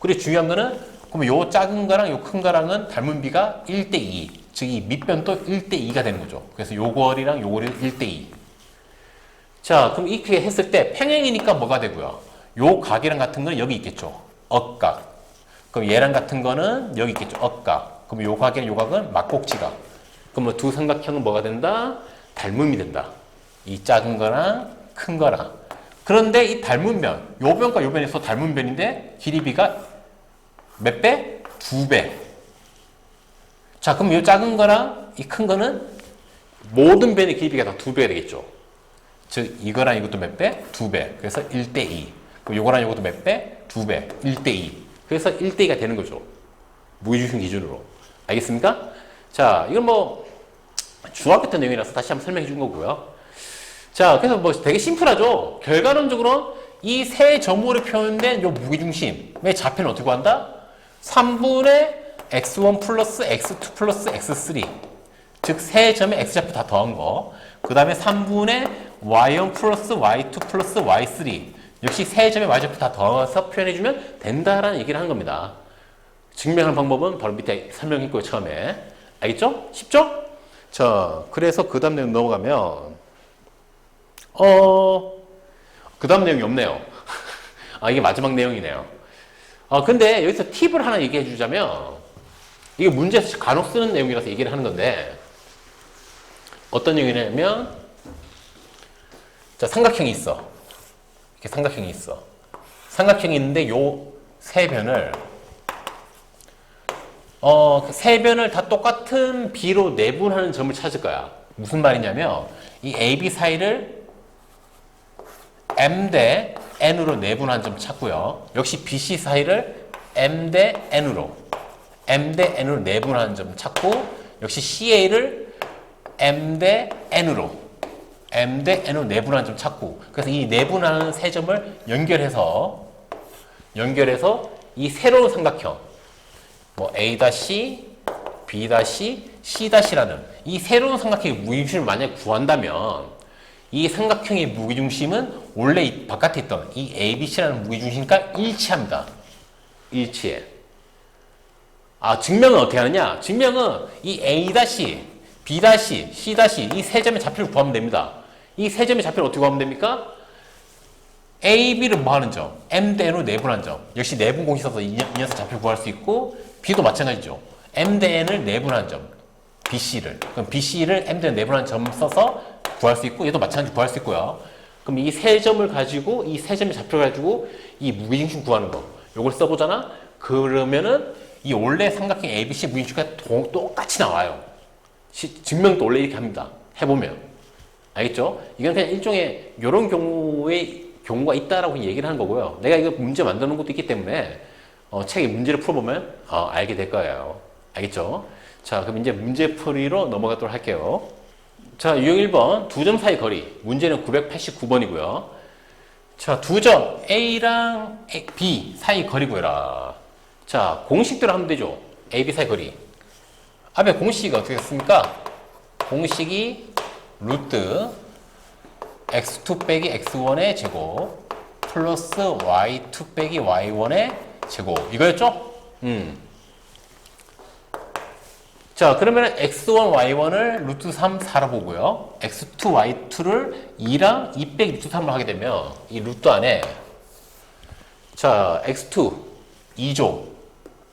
그리고 중요한 거는, 그러면 요 작은 거랑 요 큰 거랑은 닮은 B가 1대2. 즉, 이 밑변도 1대2가 되는 거죠. 그래서 요 거리랑 요 거리는 1대2. 자, 그럼 이렇게 했을 때 평행이니까 뭐가 되고요? 요 각이랑 같은 거는 여기 있겠죠. 억각. 그럼 얘랑 같은 거는 여기 있겠죠. 억각. 그럼 요 각이랑 요 각은 막곡지각. 그럼 두 삼각형은 뭐가 된다? 닮음이 된다. 이 작은 거랑 큰 거랑. 그런데 이 닮은 변, 요 변과 요 변에서 닮은 변인데 길이 비가 몇 배? 2배. 자, 그럼 요 작은 거랑 이 큰 거는 모든 변의 길이가 다 2배가 되겠죠. 즉 이거랑 이것도 몇 배? 2배. 그래서 1대2. 그럼 요거랑 요것도 몇 배? 2배. 1대2. 그래서 1대2가 되는 거죠. 무게중심 기준으로. 알겠습니까? 자, 이건 뭐 중학교 때 내용이라서 다시 한번 설명해 준 거고요. 자, 그래서 뭐 되게 심플하죠. 결과론적으로 이 세 점으로 표현된 요 무게중심의 좌표는 어떻게 구한다? 3분의 x1 플러스 x2 플러스 x3. 즉 세 점의 x좌표 다 더한 거. 그 다음에 3분의 y1 플러스 y2 플러스 y3. 역시 세 점의 y좌표 다 더해서 표현해주면 된다라는 얘기를 하는 겁니다. 증명하는 방법은 바로 밑에 설명했고요, 처음에. 알겠죠? 쉽죠? 자, 그래서 그 다음 내용 넘어가면 그 다음 내용이 없네요. 아, 이게 마지막 내용이네요. 근데 여기서 팁을 하나 얘기해 주자면 이게 문제에서 간혹 쓰는 내용이라서 얘기를 하는 건데 어떤 내용이냐면 자, 삼각형이 있어. 이렇게 삼각형이 있어. 삼각형이 있는데 요 세 변을 세 변을 다 똑같은 B로 내분하는 점을 찾을 거야. 무슨 말이냐면 이 AB 사이를 M 대 N으로 내분한 점 찾고요. 역시 BC 사이를 M 대 N으로 내분하는 점 찾고, 역시 CA를 M 대 N으로 내분하는 점 찾고, 그래서 이 내분하는 세 점을 연결해서 이 새로운 삼각형 뭐 A-, B-, C-라는 이 새로운 삼각형의 무게중심을 만약 구한다면 이 삼각형의 무게중심은 원래 이 바깥에 있던 이 ABC라는 무게중심과 일치합니다. 일치해. 증명은 어떻게 하느냐? 증명은 이 A-, B-, C- 이 세 점의 좌표를 구하면 됩니다. 이 세 점의 좌표를 어떻게 구하면 됩니까? A, B를 뭐 하는 점? M 대 N으로 내분한 점. 역시 내분 공식 써서 이 녀석 좌표 구할 수 있고, B도 마찬가지죠. M 대 N을 내분한 점. BC를. 그럼 BC를 M 대 N 내분한 점 써서 구할 수 있고, 얘도 마찬가지로 구할 수 있고요. 그럼 이 세 점을 가지고, 이 세 점의 좌표를 가지고 이 무게중심 구하는 거. 요걸 써보잖아? 그러면은 이 원래 삼각형 ABC 무게중심과 똑같이 나와요. 증명도 원래 이렇게 합니다. 해보면. 알겠죠? 이건 그냥 일종의 요런 경우가 있다라고 얘기를 하는 거고요. 내가 이거 문제 만드는 것도 있기 때문에 책에 문제를 풀어보면 알게 될 거예요. 알겠죠? 자, 그럼 이제 문제풀이로 넘어가도록 할게요. 자, 유형 1번 두 점 사이 거리. 문제는 989번이고요. 자, 두 점 A랑 B 사이 거리 구해라. 자, 공식대로 하면 되죠. A, B 사이 거리. 앞에 공식이 어떻게 됐습니까? 공식이 루트 x2 빼기 x1의 제곱 플러스 y2 빼기 y1의 제곱 이거였죠? 자, 그러면 x1, y1을 루트 3, 4로 보고요. x2, y2를 2랑 2 빼기 루트 3로 하게 되면 이 루트 안에 자, x2 2조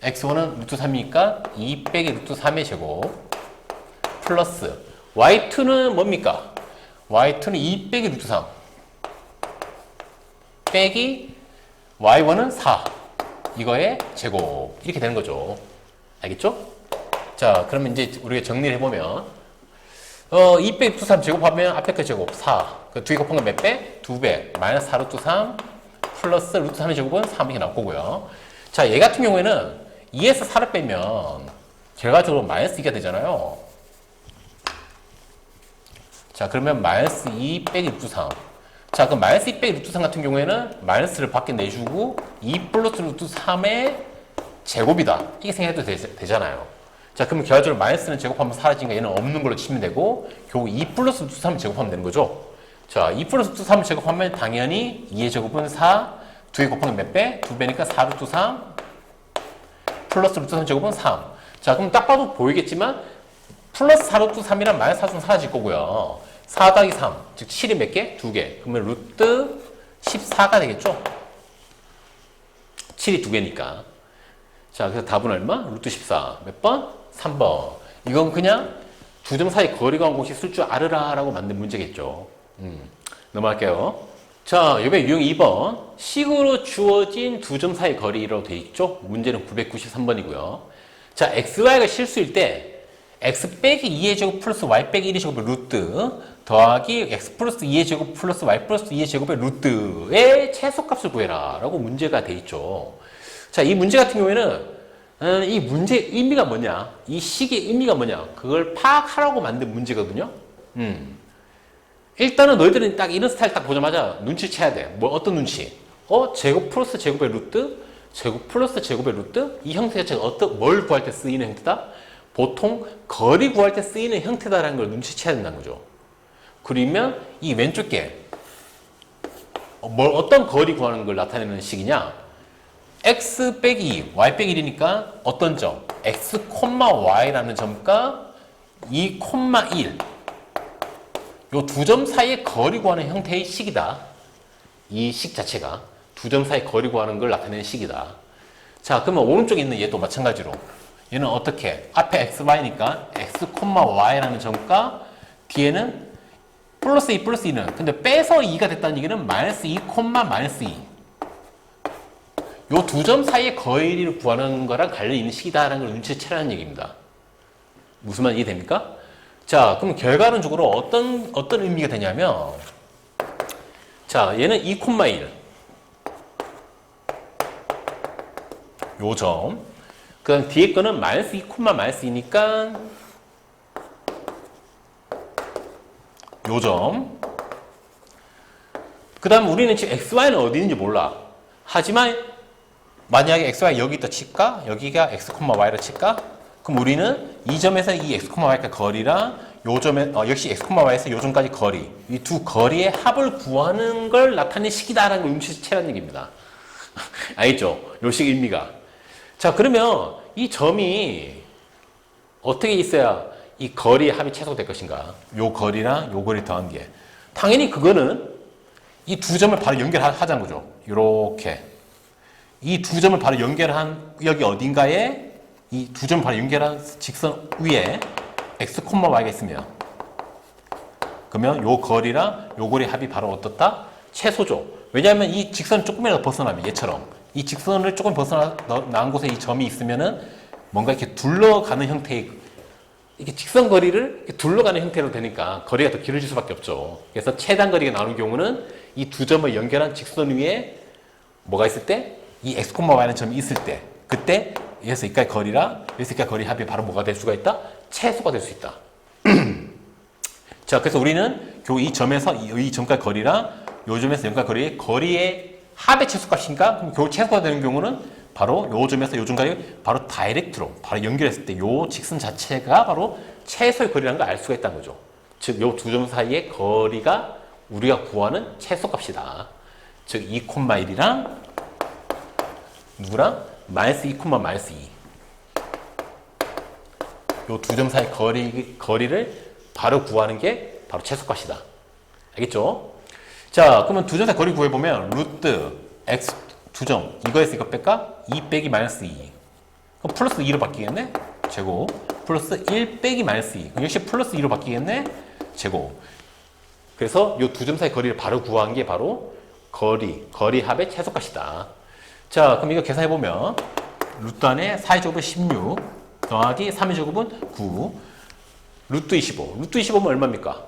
x1은 루트 3이니까 2 빼기 루트 3의 제곱 플러스 y2는 뭡니까? y2는 2 빼기 루트 3 빼기 y1은 4 이거의 제곱 이렇게 되는 거죠. 알겠죠? 자, 그러면 이제 우리가 정리를 해보면 2 빼기 루트 3 제곱하면 앞에 그 제곱 4 그 뒤에 곱한 건 몇 배? 2배 마이너스 4 루트 3 플러스 루트 3의 제곱은 3 이렇게 나올 거고요. 자, 얘 같은 경우에는 2에서 4를 빼면 결과적으로 마이너스 2가 되잖아요. 자, 그러면 마이너스 2 빼기 루트 3. 자, 그럼 마이너스 2 빼기 루트 3 같은 경우에는 마이너스를 밖에 내주고 2 플러스 루트 3의 제곱이다. 이렇게 생각해도 되잖아요. 자, 그러면 결과적으로 마이너스는 제곱하면 사라지니까 얘는 없는 걸로 치면 되고 결국 2 플러스 루트 3을 제곱하면 되는 거죠. 자, 2 플러스 루트 3을 제곱하면 당연히 2의 제곱은 4, 2의 곱하면 몇 배? 2배니까 4 루트 3 플러스 루트 3 제곱은 3. 자, 그럼 딱 봐도 보이겠지만 플러스 4 루트 3이랑 마이너스 4는 사라질 거고요. 4 더하기 3, 즉 7이 몇 개? 2개. 그러면 루트 14가 되겠죠? 7이 2개니까. 자, 그래서 답은 얼마? 루트 14. 몇 번? 3번. 이건 그냥 두 점 사이 거리가 온 공식 쓸 줄 알으라 라고 만든 문제겠죠. 넘어갈게요. 자, 이번에 유형 2번. 식으로 주어진 두 점 사이 거리로 되어 있죠? 문제는 993번이고요. 자, xy가 실수일 때 x 빼기 2의 제곱 플러스 y 빼기 1의 제곱의 루트 더하기 x 플러스 2의 제곱 플러스 y 플러스 2의 제곱의 루트의 최소값을 구해라 라고 문제가 돼 있죠. 자, 이 문제 같은 경우에는 이 문제의 의미가 뭐냐, 이 식의 의미가 뭐냐, 그걸 파악하라고 만든 문제거든요. 일단은 너희들은 딱 이런 스타일 딱 보자마자 눈치채야 돼. 뭐 어떤 눈치? 제곱 플러스 제곱의 루트, 제곱 플러스 제곱의 루트, 이 형태 자체가 뭘 구할 때 쓰이는 형태다? 보통 거리 구할 때 쓰이는 형태다라는 걸 눈치채야 된다는 거죠. 그러면 이 왼쪽 게 어떤 거리 구하는 걸 나타내는 식이냐? x 빼기 2, y 빼기 1이니까 어떤 점? x, y라는 점과 2, 1 요 두 점 사이의 거리 구하는 형태의 식이다. 이 식 자체가 두 점 사이 거리 구하는 걸 나타내는 식이다. 자, 그러면 오른쪽에 있는 얘도 마찬가지로 얘는 어떻게? 앞에 x, y니까 x, y라는 점과 뒤에는 플러스 2 플러스 2는 근데 빼서 2가 됐다는 얘기는 마이너스 2 콤마 마이너스 2 요 두 점 사이의 거리를 구하는 거랑 관련이 있는 식이다라는 걸 눈치채라는 얘기입니다. 무슨 말 이해됩니까? 자, 그럼 결과론적으로 어떤 의미가 되냐면, 자, 얘는 2, 1. 요 점. 그 다음 뒤에 거는 마이너스 2, 마이너스 2니까, 요 점. 그 다음 우리는 지금 XY는 어디 있는지 몰라. 하지만, 만약에 XY 여기 있다 칠까? 여기가 X, Y를 칠까? 그럼 우리는 이 점에서 이 X, Y가 거리랑 요 점에 역시 X, Y에서 요 점까지 거리 이 두 거리의 합을 구하는 걸 나타낸 식이다라는 걸 눈치채라는 얘기입니다. 알겠죠? 요 식 의미가. 자, 그러면 이 점이 어떻게 있어야 이 거리의 합이 최소될 것인가? 요 거리랑 요 거리 더한 게 당연히 그거는 이 두 점을 바로 연결하자는 거죠. 요렇게 이 두 점을 바로 연결한 여기 어딘가에 이 두 점을 바로 연결한 직선 위에 X, Y가 있으면 그러면 요 거리랑 요 거리 합이 바로 어떻다? 최소죠. 왜냐하면 이 직선을 조금이라도 벗어나면 얘처럼 이 직선을 조금 벗어난 곳에 이 점이 있으면은 뭔가 이렇게 둘러가는 형태의 이렇게 직선 거리를 이렇게 둘러가는 형태로 되니까 거리가 더 길어질 수밖에 없죠. 그래서 최단 거리가 나오는 경우는 이 두 점을 연결한 직선 위에 뭐가 있을 때? 이 X, Y라는 점이 있을 때 그때 여기서 여기까지 거리랑 여기서 여기까지 거리 합이 바로 뭐가 될 수가 있다? 최소가 될 수 있다. 자, 그래서 우리는 결국 이 점에서 이 점까지 거리랑 요 점에서 여기까지 거리의 합의 최소값인가? 그럼 결국 최소가 되는 경우는 바로 요 점에서 요 점까지 바로 다이렉트로 바로 연결했을 때 요 직선 자체가 바로 최소의 거리라는 걸 알 수가 있다는 거죠. 즉, 요 두 점 사이의 거리가 우리가 구하는 최소값이다. 즉, 2, 1이랑 누구랑? 마이너스 2, 마이너스 2. 요 두 점 사이 거리를 바로 구하는 게 바로 최소값이다. 알겠죠? 자, 그러면 두 점 사이 거리 구해보면 루트 x 두 점 이거에서 이거 뺄까? 2 빼기 마이너스 2. 그럼 플러스 2로 바뀌겠네? 제곱. 플러스 1 빼기 마이너스 2. 그럼 역시 플러스 2로 바뀌겠네? 제곱. 그래서 요 두 점 사이 거리를 바로 구한 게 바로 거리 합의 최소값이다. 자, 그럼 이거 계산해보면 루트 안에 4의 제곱은 16 더하기 3의 제곱은 9 루트 25 루트 25면 얼마입니까?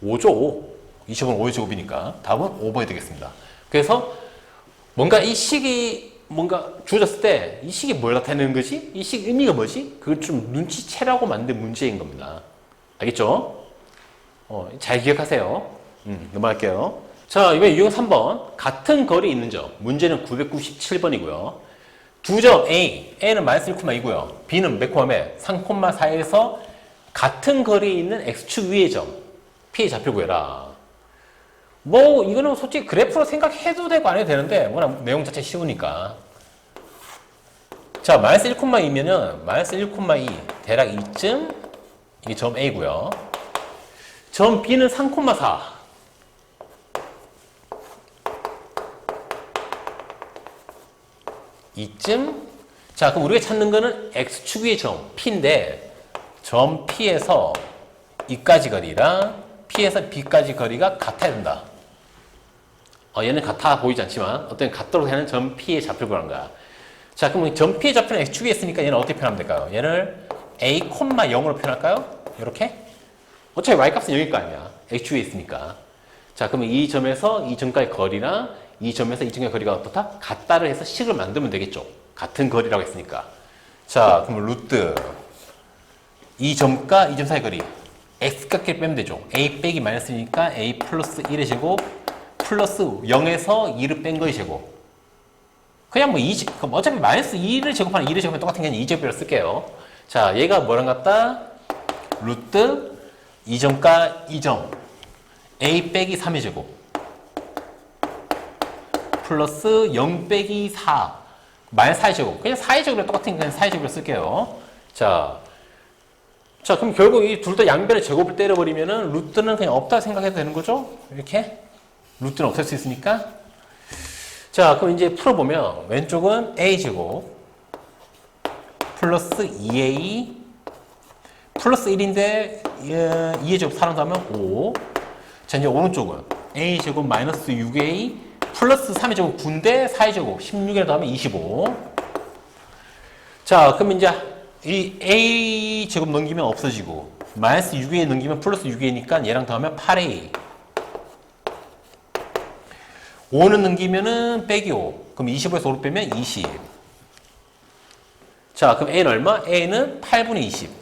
5죠. 5. 25는 5의 제곱이니까 답은 5번이 되겠습니다. 그래서 뭔가 이 식이 뭔가 주어졌을 때 이 식이 뭘 나타내는 거지? 이 식 의미가 뭐지? 그걸 좀 눈치채라고 만든 문제인 겁니다. 알겠죠? 잘 기억하세요. 넘어갈게요. 자, 이번에 유형 3번. 같은 거리에 있는 점. 문제는 997번이고요. 두 점 A는 마이너스 1,2고요. B는 몇 콤마에? 3,4에서 같은 거리에 있는 X축 위의 점. P의 좌표 구해라. 뭐, 이거는 솔직히 그래프로 생각해도 되고 안 해도 되는데, 워낙 내용 자체 쉬우니까. 자, 마이너스 1,2면은 마이너스 1,2 대략 이쯤, 이게 점 A고요. 점 B는 3,4. 이쯤. 자, 그럼 우리가 찾는 거는 X축 위의 점 P인데 점 P에서 이까지 거리랑 P에서 B까지 거리가 같아야 된다. 얘는 같아 보이지 않지만 어떤 같도록 하는 점 P의 좌표를 구하는 거야. 자, 그럼 점 P의 좌표는 X축에 있으니까 얘는 어떻게 표현하면 될까요? 얘를 A, 0으로 표현할까요? 이렇게? 어차피 Y값은 여기일 거 아니야. X축에 있으니까. 자, 그러면 이 점에서 이 점까지 거리랑 이 점에서 이 점의 거리가 어떻다? 같다를 해서 식을 만들면 되겠죠. 같은 거리라고 했으니까. 자, 그러면 루트 이 점과 이 점 사이 거리 x값끼리 빼면 되죠. a 빼기 마이너스니까 a 플러스 1의 제곱 플러스 0에서 2를 뺀 거의 제곱. 그냥 뭐 그럼 어차피 마이너스 2를 제곱하는 2를 제곱하면 똑같은 게 아니라 2제곱이라고 쓸게요. 자, 얘가 뭐랑 같다? 루트 이 점과 이 점 a 빼기 3의 제곱 플러스 0 빼기 4 마이너스 4의 제곱. 그냥 4의 제곱이랑 똑같은 게 그냥 4의 제곱으로 쓸게요. 자, 그럼 결국 이 둘 다 양변의 제곱을 때려버리면은 루트는 그냥 없다 생각해도 되는 거죠? 이렇게? 루트는 없앨 수 있으니까. 자, 그럼 이제 풀어보면 왼쪽은 a제곱 플러스 2a 플러스 1인데 2의 제곱 사람하면 5. 자, 이제 오른쪽은 a제곱 마이너스 6a 플러스 3의 제곱 9인데 4의 제곱 16에 더하면 25. 자, 그럼 이제 이 a 제곱 넘기면 없어지고 마이너스 6a 넘기면 플러스 6a니까 얘랑 더하면 8a. 5는 넘기면은 빼기 5. 그럼 25에서 5를 빼면 20. 자, 그럼 a는 얼마? a는 8분의 20.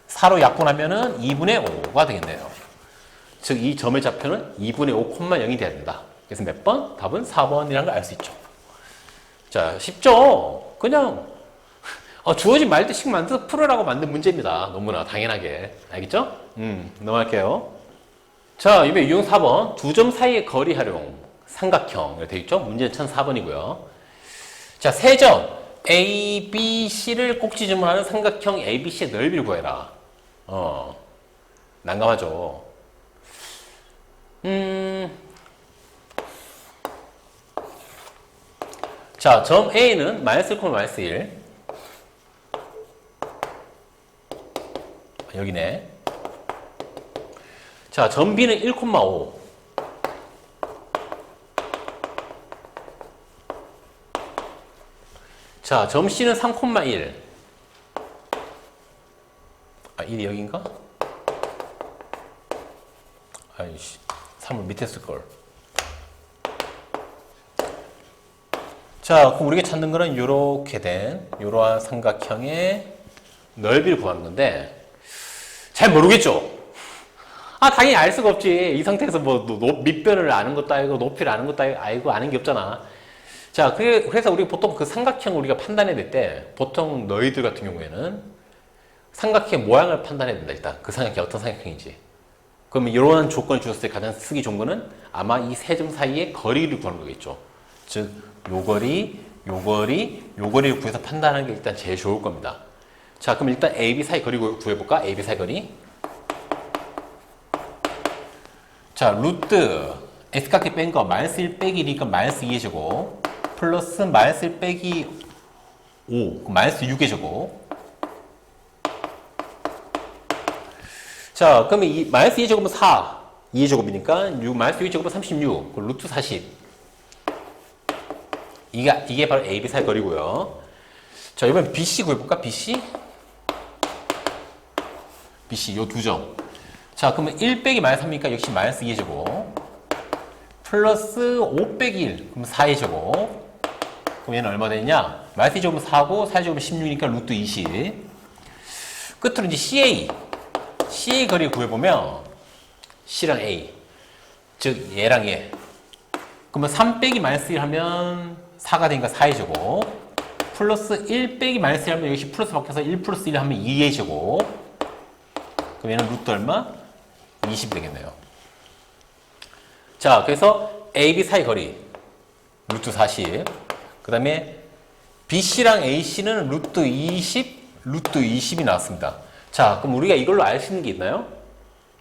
4로 약분하면은 2분의 5가 되겠네요. 즉, 이 점의 좌표는 2분의 5,0이 돼야 된다. 그래서 몇 번? 답은 4번이라는 걸 알 수 있죠. 자, 쉽죠? 그냥 주어진 말뜻씩 만들어서 풀으라고 만든 문제입니다. 너무나 당연하게. 알겠죠? 넘어갈게요. 자, 이번에 유형 4번. 두 점 사이의 거리 활용. 삼각형. 이렇게 되어 있죠? 문제는 1004번이고요. 자, 세 점 A, B, C를 꼭지점으로 하는 삼각형 A, B, C의 넓이를 구해라. 난감하죠. 자, 점 A는 마이너스 1, 마이너스 1. 여기네. 자, 점 B는 1,5. 자, 점 C는 3,1. 1이 여긴가? 아이씨, 3을 밑에 쓸걸. 자, 그럼 우리가 찾는 거는 요렇게 된, 요러한 삼각형의 넓이를 구하는 건데, 잘 모르겠죠? 당연히 알 수가 없지. 이 상태에서 뭐, 밑변을 아는 것도 아니고, 높이를 아는 것도 아니고, 아는 게 없잖아. 자, 그래서 우리가 보통 그 삼각형 우리가 판단해야 될 때, 보통 너희들 같은 경우에는 삼각형의 모양을 판단해야 된다, 일단. 그 삼각형이 어떤 삼각형인지. 그러면 이러한 조건을 주었을 때 가장 쓰기 좋은 거는 아마 이 세 점 사이의 거리를 구하는 거겠죠. 즉, 요 거리, 요 거리, 요 거리를 구해서 판단하는 게 일단 제일 좋을 겁니다. 자, 그럼 일단 A, B 사이 거리 구해볼까? A, B 사이 거리. 자, 루트 x값이 뺀 거 마이너스 1 빼기 1이니까 마이너스 2의 제곱 플러스 마이너스 1 빼기 5, 마이너스 6의 제곱. 자, 그러면 이 마이너스 2의 제곱은 4, 2의 제곱이니까 6, 마이너스 6의 제곱은 36, 루트 40. 이게 바로 A, B 사이 거리고요. 자, 이번엔 BC 구해볼까? BC 요 두 점. 자, 그러면 1 빼기 마이너스 3이니까 역시 마이너스 2의 제곱 플러스 5 빼기 1, 그럼 4의 제곱. 그럼 얘는 얼마 되느냐? 마이너스 2 제곱은 4고 4의 제곱은 16이니까 루트 20. 끝으로 이제 CA 거리 구해보면 C랑 A, 즉 얘랑 얘. 그러면 3 빼기 마이너스 1 하면 4가 되니까 4의 제곱 플러스 1 빼기 마이너스 1 하면 여기 플러스 바뀌어서 1 플러스 1 하면 2의 제곱. 그럼 얘는 루트 얼마? 20 되겠네요. 자, 그래서 AB 사이 거리 루트 40. 그 다음에 BC랑 AC는 루트 20, 루트 20이 나왔습니다. 자, 그럼 우리가 이걸로 알 수 있는 게 있나요?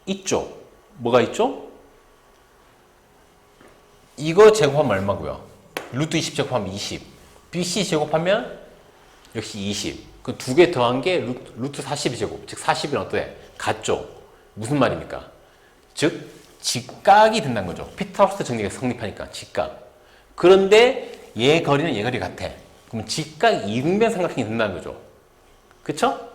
있죠. 뭐가 있죠? 이거 제곱하면 얼마고요? 루트 20 제곱하면 20. BC 제곱하면 역시 20. 그 두 개 더한 게 루트 40의 제곱. 즉 40은 어때? 같죠? 무슨 말입니까? 즉 직각이 된다는 거죠. 피타고라스 정리가 성립하니까 직각. 그런데 얘 거리는 얘 거리 같아. 그러면 직각 이등변 삼각형이 된다는 거죠. 그쵸?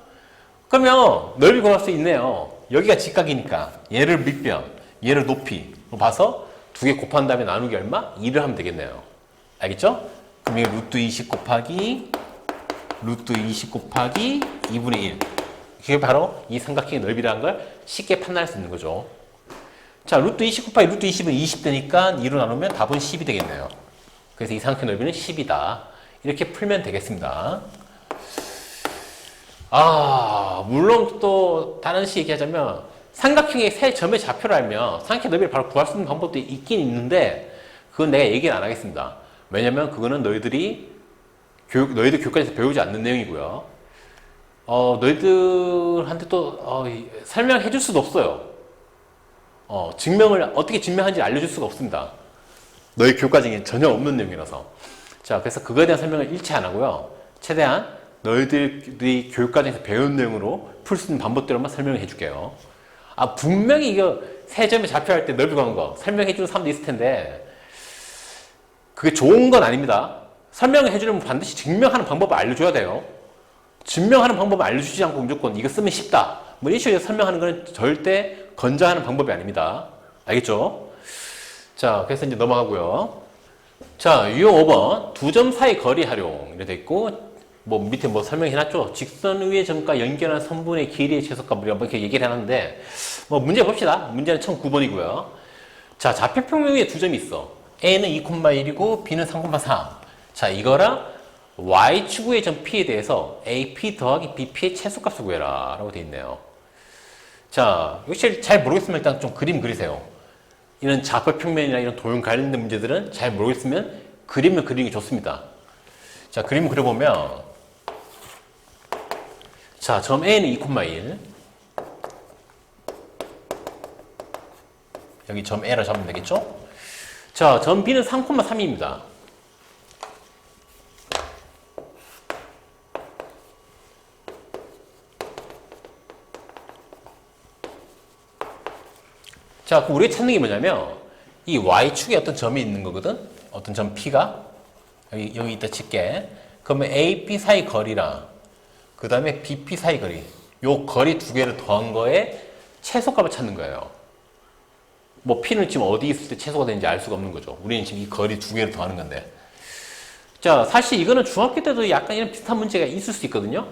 그러면 넓이 구할 수 있네요. 여기가 직각이니까 얘를 밑변, 얘를 높이 봐서 두 개 곱한 다음에 나누기 얼마? 2를 하면 되겠네요. 알겠죠? 그럼 이게 루트 20 곱하기 2분의 1. 그게 바로 이 삼각형의 넓이라는 걸 쉽게 판단할 수 있는 거죠. 자, 루트 20 곱하기 루트 20은 20되니까 2로 나누면 답은 10이 되겠네요. 그래서 이 삼각형 넓이는 10이다. 이렇게 풀면 되겠습니다. 물론 또 다른 식으로 얘기하자면 삼각형의 세 점의 좌표를 알면 삼각형 넓이를 바로 구할 수 있는 방법도 있긴 있는데 그건 내가 얘기는 안 하겠습니다. 왜냐면 그거는 너희들 교육과정에서 배우지 않는 내용이고요. 너희들한테 또 설명해 줄 수도 없어요. 어떻게 증명하는지 알려줄 수가 없습니다. 너희 교육과정에 전혀 없는 내용이라서. 자, 그래서 그거에 대한 설명을 일체 안 하고요. 최대한 너희들이 교육과정에서 배운 내용으로 풀 수 있는 방법대로만 설명을 해줄게요. 아, 분명히 이거 세 점의 좌표 할 때 넓이 구한 거 설명해 주는 사람도 있을 텐데, 그게 좋은 건 아닙니다. 설명을 해주려면 반드시 증명하는 방법을 알려줘야 돼요. 증명하는 방법을 알려주지 않고 무조건 이거 쓰면 쉽다, 뭐 이런 식으로 설명하는 건 절대 권장하는 방법이 아닙니다. 알겠죠? 자, 그래서 이제 넘어가고요. 자, 유형 5번. 두 점 사이 거리 활용. 이렇게 돼 있고, 뭐 밑에 뭐 설명해놨죠. 직선 위의 점과 연결한 선분의 길이의 최소값 우리가 뭐 이렇게 얘기를 해놨는데, 뭐 문제 봅시다. 문제는 1009번이고요. 자, 좌표평면 위에 두 점이 있어. A는 2,1이고 B는 3,3. 자, 이거랑 Y축의 점 P에 대해서 AP 더하기 BP의 최소값을 구해라 라고 돼 있네요. 자, 혹시 잘 모르겠으면 일단 좀 그림 그리세요. 이런 좌표평면이나 이런 도형 관련된 문제들은 잘 모르겠으면 그림을 그리는 게 좋습니다. 자, 그림을 그려보면, 자, 점 A는 2,1. 여기 점 A를 잡으면 되겠죠? 자, 점 B는 3,3입니다. 자, 그럼 우리가 찾는 게 뭐냐면, 이 Y축에 어떤 점이 있는 거거든? 어떤 점 P가? 여기 있다 칠게. 그러면 AP 사이 거리랑, 그 다음에 BP 사이 거리. 요 거리 두 개를 더한 거에 최소값을 찾는 거예요. 뭐 P는 지금 어디 있을 때 최소가 되는지 알 수가 없는 거죠. 우리는 지금 이 거리 두 개를 더하는 건데. 자, 사실 이거는 중학교 때도 약간 이런 비슷한 문제가 있을 수 있거든요.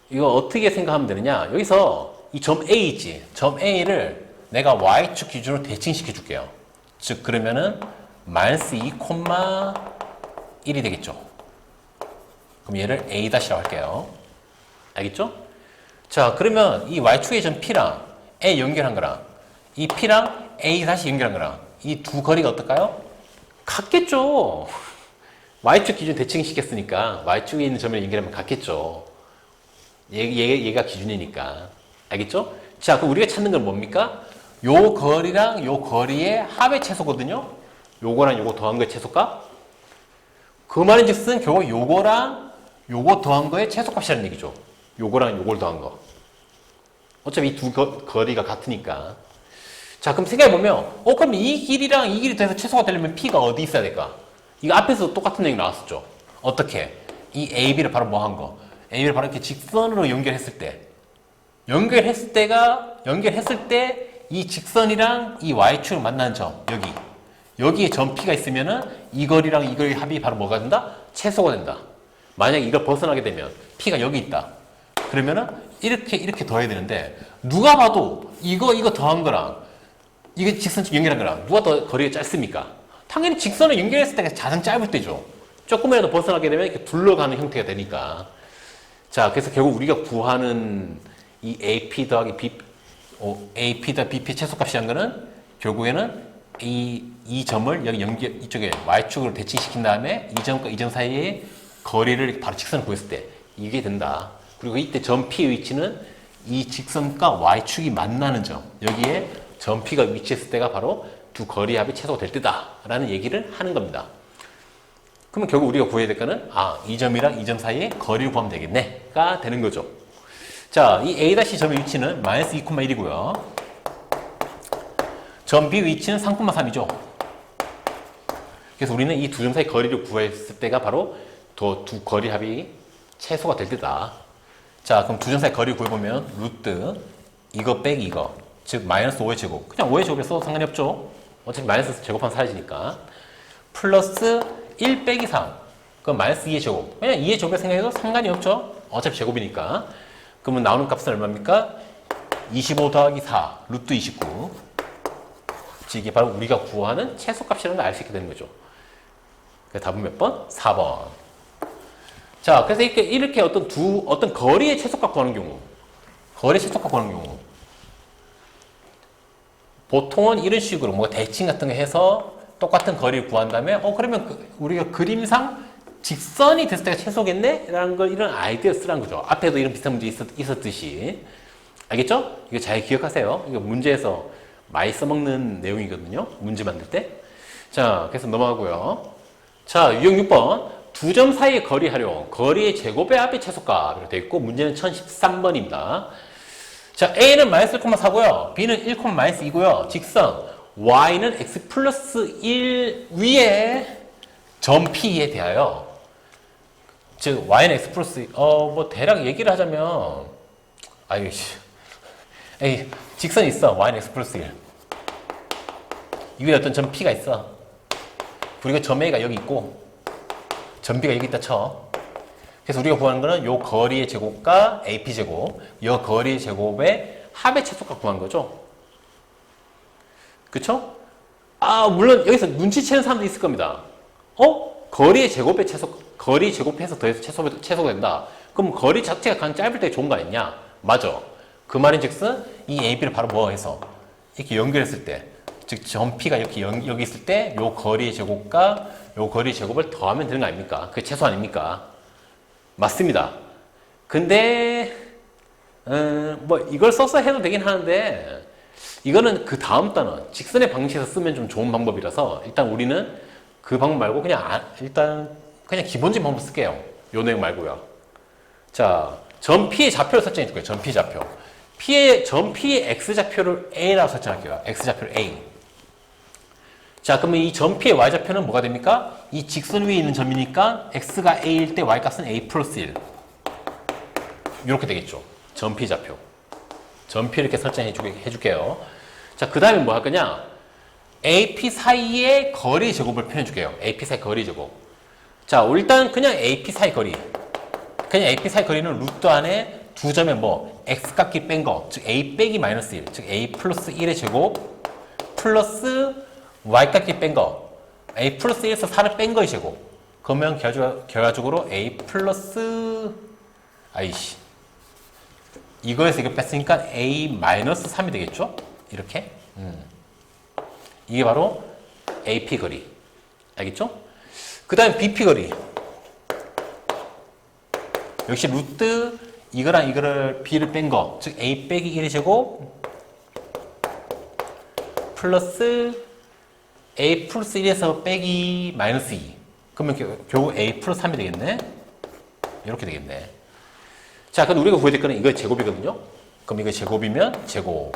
이거 어떻게 생각하면 되느냐. 여기서 이 점 A 있지. 점 A를 내가 Y축 기준으로 대칭시켜 줄게요. 즉, 그러면은 마이너스 2,1이 되겠죠. 그럼 얘를 A-라고 할게요. 알겠죠? 자, 그러면 이 Y축의 점 P랑 A 연결한 거랑 이 P랑 A 다시 연결한 거랑 이 두 거리가 어떨까요? 같겠죠. Y축 기준 대칭시켰으니까 Y축에 있는 점을 연결하면 같겠죠. 얘가 기준이니까. 알겠죠? 자, 그럼 우리가 찾는 건 뭡니까? 요 거리랑 요 거리의 합의 최소거든요? 요거랑 요거 더한 거의 최소값? 그 말인 즉슨 결국 요거랑 요거 더한 거의 최소값이라는 얘기죠. 요거랑 요걸 더한 거. 어차피 이 두 거리가 같으니까. 자, 그럼 생각해보면, 그럼 이 길이랑 이 길이 더해서 최소가 되려면 P가 어디 있어야 될까? 이거 앞에서 똑같은 얘기 나왔었죠. 어떻게? 이 AB를 바로 뭐 한 거? AB를 바로 이렇게 직선으로 연결했을 때. 연결했을 때 이 직선이랑 이 Y축을 만나는 점, 여기에 점 P가 있으면은 이 거리랑 이 거리 합이 바로 뭐가 된다? 최소가 된다. 만약에 이걸 벗어나게 되면 P가 여기 있다. 그러면은 이렇게 더해야 되는데, 누가 봐도 이거 더한 거랑 이거 직선축 연결한 거랑 누가 더 거리가 짧습니까? 당연히 직선을 연결했을 때가 가장 짧을 때죠. 조금이라도 벗어나게 되면 이렇게 둘러가는 형태가 되니까. 자, 그래서 결국 우리가 구하는 이 AP 더하기 AP 더하기 BP 최소값이라는 거는 결국에는 이 점을 여기 이쪽에 Y축으로 대칭시킨 다음에 이 점과 이 점 사이의 거리를 바로 직선을 구했을 때 이게 된다. 그리고 이때 점 P의 위치는 이 직선과 Y축이 만나는 점, 여기에 점 P가 위치했을 때가 바로 두 거리 합이 최소가 될 때다 라는 얘기를 하는 겁니다. 그러면 결국 우리가 구해야 될 거는 이 점이랑 이 점 사이의 거리를 구하면 되겠네 가 되는 거죠. 자, 이 A-점의 위치는 마이너스 2,1이고요. 점 B 위치는 3,3이죠. 그래서 우리는 이 두 점 사이 거리를 구했을 때가 바로 두 거리 합이 최소가 될 때다. 자, 그럼 두 점 사이 거리를 구해보면 루트 이거 빼기 이거, 즉 마이너스 5의 제곱. 그냥 5의 제곱에 써도 상관이 없죠. 어차피 마이너스 제곱하면 사라지니까. 플러스 1 빼기 3. 그럼 마이너스 2의 제곱. 그냥 2의 제곱에 생각해도 상관이 없죠. 어차피 제곱이니까. 그러면 나오는 값은 얼마입니까? 25 더하기 4, 루트 29. 즉 이게 바로 우리가 구하는 최소값이라는 걸 알 수 있게 되는 거죠. 그래서 답은 몇 번? 4번. 자, 그래서 이렇게 어떤 거리의 최소값 구하는 경우, 보통은 이런 식으로 뭐 대칭 같은 거 해서 똑같은 거리를 구한 다음에 그러면 우리가 그림상 직선이 됐을 때가 최소겠네? 라는 걸 이런 아이디어 쓰라는 거죠. 앞에도 이런 비슷한 문제 있었듯이. 알겠죠? 이거 잘 기억하세요. 이거 문제에서 많이 써먹는 내용이거든요. 문제 만들 때. 자, 그래서 넘어가고요. 자, 유형 6번. 두 점 사이의 거리 활용, 거리의 제곱의 합의 최소값 되어 있고 문제는 1013번입니다. 자, A는 마이너스 1,4고요. B는 1,-2고요. 직선 Y는 X 플러스 1 위에 점 P에 대하여 즉 Y는 X 플러스 뭐 대략 얘기를 하자면 아유 에이 직선이 있어. Y는 X 플러스 1 이 위에 어떤 점 P가 있어. 그리고 점 A가 여기 있고 점 B가 여기 있다 쳐. 그래서 우리가 구하는 거는 요 거리의 제곱과 AP 제곱, 요 거리의 제곱의 합의 최소값 구하는 거죠. 그쵸? 아, 물론 여기서 눈치채는 사람도 있을 겁니다. 거리의 제곱의 거리 제곱해서 더해서 최소가 된다. 그럼 거리 자체가 가장 짧을 때 좋은 거 아니냐? 맞아. 그 말인 즉슨 이 AB를 바로 뭐 해서 이렇게 연결했을 때, 즉 점 P가 이렇게 여기 있을 때 요 거리의 제곱과 요 거리의 제곱을 더하면 되는 거 아닙니까? 그게 최소 아닙니까? 맞습니다. 근데 뭐 이걸 써서 해도 되긴 하는데 이거는 그 다음 단원 직선의 방식에서 쓰면 좀 좋은 방법이라서 일단 우리는 그 방법 말고 그냥 일단 그냥 기본적인 방법 쓸게요. 요 내용 말고요. 자, 점 P의 좌표를 설정해 줄게요. 점 P의 좌표. 점 P의 X좌표를 A라고 설정할게요. X좌표를 A. 자, 그러면 이 점 P의 Y좌표는 뭐가 됩니까? 이 직선 위에 있는 점이니까 X가 A일 때 Y값은 A 플러스 1. 이렇게 되겠죠. 점 P 좌표. 점 P 이렇게 설정해 줄게요. 자, 그 다음에 뭐 할 거냐? AP 사이의 거리 제곱을 표현해 줄게요. AP 사이 거리 제곱. 자, 일단 그냥 AP 사이 거리. 그냥 AP 사이 거리는 루트 안에 두 점에 뭐 X값끼리 뺀 거, 즉 A 빼기 마이너스 1, 즉 A 플러스 1의 제곱 플러스 Y값끼리 뺀 거, A 플러스 1에서 4를 뺀 거의 제곱. 그러면 결과적으로 A 플러스 이거에서 이거 뺐으니까 A 마이너스 3이 되겠죠? 이렇게. 이게 바로 AP 거리. 알겠죠? 그 다음에 BP 거리. 역시 루트 이거랑 이거를 B를 뺀 거. 즉 A 빼기 1의 제곱 플러스 A 플러스 1에서 빼기 마이너스 2. 그러면 결국 A 플러스 3이 되겠네? 이렇게 되겠네. 자, 그럼 우리가 구해야 될 거는 이거의 제곱이거든요? 그럼 이거 제곱이면 제곱.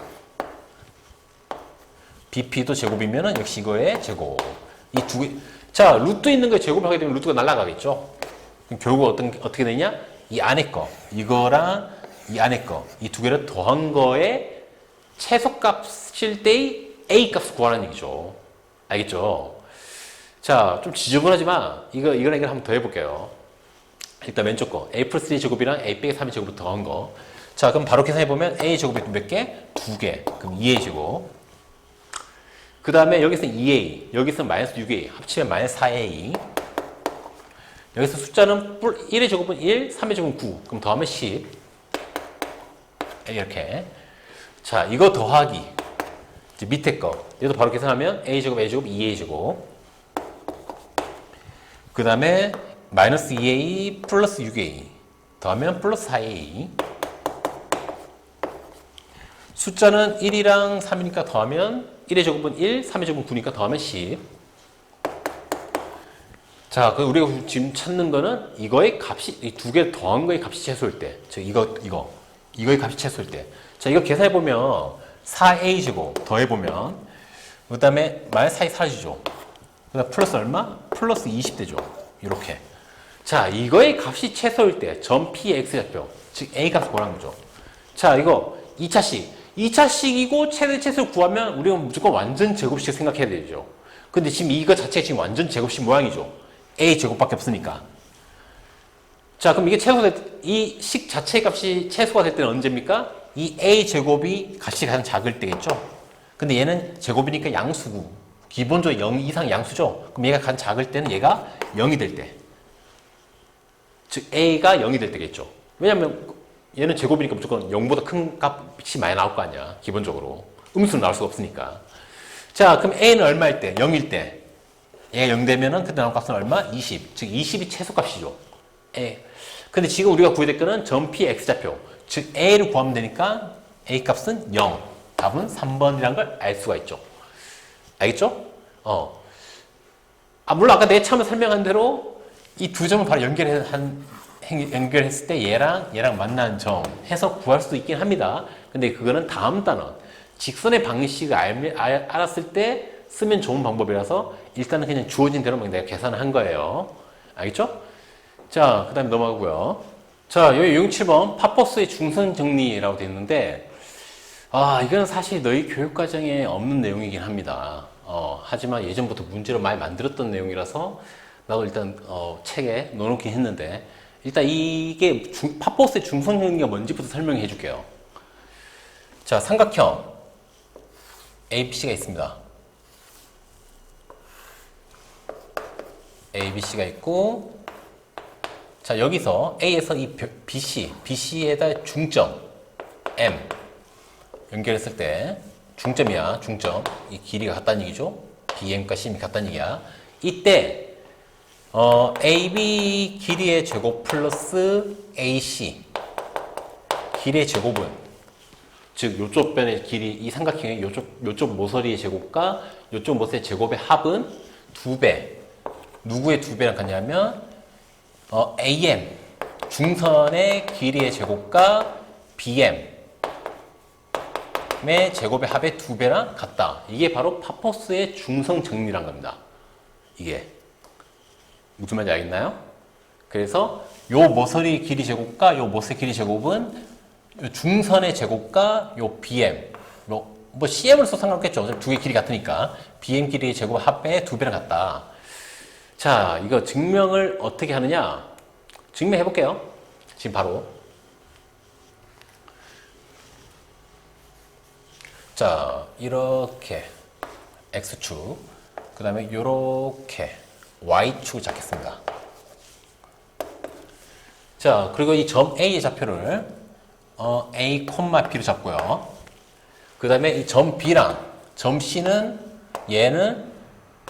BP도 제곱이면 역시 이거의 제곱. 이 두 개. 자, 루트 있는 거에 제곱을 하게 되면 루트가 날아가겠죠? 그럼 결국 어떻게 되냐? 이 안에 거, 이거랑 이 안에 거, 이 두 개를 더한 거에 최소값일 때의 A 값을 구하라는 얘기죠. 알겠죠? 자, 좀 지저분하지만 이거랑 이걸 한번 더 해볼게요. 일단 왼쪽 거 A 플러스 3 제곱이랑 A 빼기 3의 제곱을 더한 거. 자, 그럼 바로 계산해보면 A 제곱이 몇 개? 2개. 그럼 2A 제곱. 그 다음에 여기서는 2A, 여기서는 마이너스 6A, 합치면 마이너스 4A. 여기서 숫자는 1의 제곱은 1, 3의 제곱은 9. 그럼 더하면 10. 이렇게. 자, 이거 더하기. 이제 밑에 거. 얘도 바로 계산하면 A 제곱, A 제곱, 2A 제곱. 그 다음에 마이너스 2A 플러스 6A. 더하면 플러스 4A. 숫자는 1이랑 3이니까 더하면 1의 제곱은 1, 3의 제곱은 9니까 더하면 10. 자, 그 우리가 지금 찾는 거는 이거의 값이, 이 두 개 더한 거의 값이 최소일 때. 즉, 이거의 값이 최소일 때. 자, 이거 계산해보면 4A 제곱 더해보면, 그 다음에 마이너스 4이 사라지죠. 그 다음 플러스 얼마? 플러스 20 되죠. 이렇게. 자, 이거의 값이 최소일 때, 점 P의 X좌표. 즉, A 값을 구하는 거죠. 자, 이거 2차식. 2차식이고 최대치수를 구하면 우리는 무조건 완전 제곱식 생각해야 되죠. 근데 지금 이거 자체가 지금 완전 제곱식 모양이죠. A 제곱밖에 없으니까. 자, 그럼 이게 이 식 자체의 값이 최소가 될 때는 언제입니까? 이 A 제곱이 값이 가장 작을 때겠죠. 근데 얘는 제곱이니까 양수고 기본적으로 0 이상 양수죠. 그럼 얘가 가장 작을 때는 얘가 0이 될 때. 즉 A가 0이 될 때겠죠. 왜냐면 얘는 제곱이니까 무조건 0보다 큰 값이 많이 나올 거 아니야. 기본적으로. 음수는 나올 수가 없으니까. 자, 그럼 A는 얼마일 때? 0일 때. 얘가 0 되면은 그때 나올 값은 얼마? 20. 즉 20이 최소값이죠. A. 근데 지금 우리가 구해야 될 거는 점 P X좌표. 즉 A를 구하면 되니까 A 값은 0. 답은 3번이라는 걸 알 수가 있죠. 알겠죠? 물론 아까 내가 처음에 설명한 대로 이 두 점을 바로 연결했을 때 얘랑 만나는 점 해서 구할 수도 있긴 합니다. 근데 그거는 다음 단원, 직선의 방식을 알았을 때 쓰면 좋은 방법이라서 일단은 그냥 주어진 대로 내가 계산을 한 거예요. 알겠죠? 자, 그 다음에 넘어가고요. 자, 여기 607번 파퍼스의 중선 정리라고 되어 있는데, 이건 사실 너희 교육과정에 없는 내용이긴 합니다. 하지만 예전부터 문제로 많이 만들었던 내용이라서 나도 일단 책에 넣어놓긴 했는데, 일단 이게 파퍼스의 중선 정리가 뭔지부터 설명해 줄게요. 자, 삼각형 ABC가 있습니다. ABC가 있고, 자, 여기서 A에서 이 BC에다 중점 M 연결했을 때 중점이야, 중점. 이 길이가 같다는 얘기죠. BM과 CM이 같다는 얘기야. 이때 AB 길이의 제곱 플러스 AC 길이의 제곱은, 즉 요쪽 변의 길이, 이 삼각형의 요쪽 모서리의 제곱과 요쪽 모서리의 제곱의 합은 2배. 누구의 2배랑 같냐면 AM 중선의 길이의 제곱과 BM의 제곱의 합의 2배랑 같다. 이게 바로 파퍼스의 중성 정리란 겁니다. 이게 무슨 말인지 알겠나요? 그래서 요 모서리 길이 제곱과 요 모서리 길이 제곱은 요 중선의 제곱과 요 BM, 뭐 CM을 써도 상관없겠죠. 두 개 길이 같으니까 BM 길이의 제곱 합의 2배랑 같다. 자, 이거 증명을 어떻게 하느냐? 증명해 볼게요. 지금 바로. 자, 이렇게 X축, 그 다음에 이렇게 Y축을 잡겠습니다. 자, 그리고 이 점 A의 좌표를 A, B로 잡고요. 그 다음에 이 점 B랑 점 C는 얘는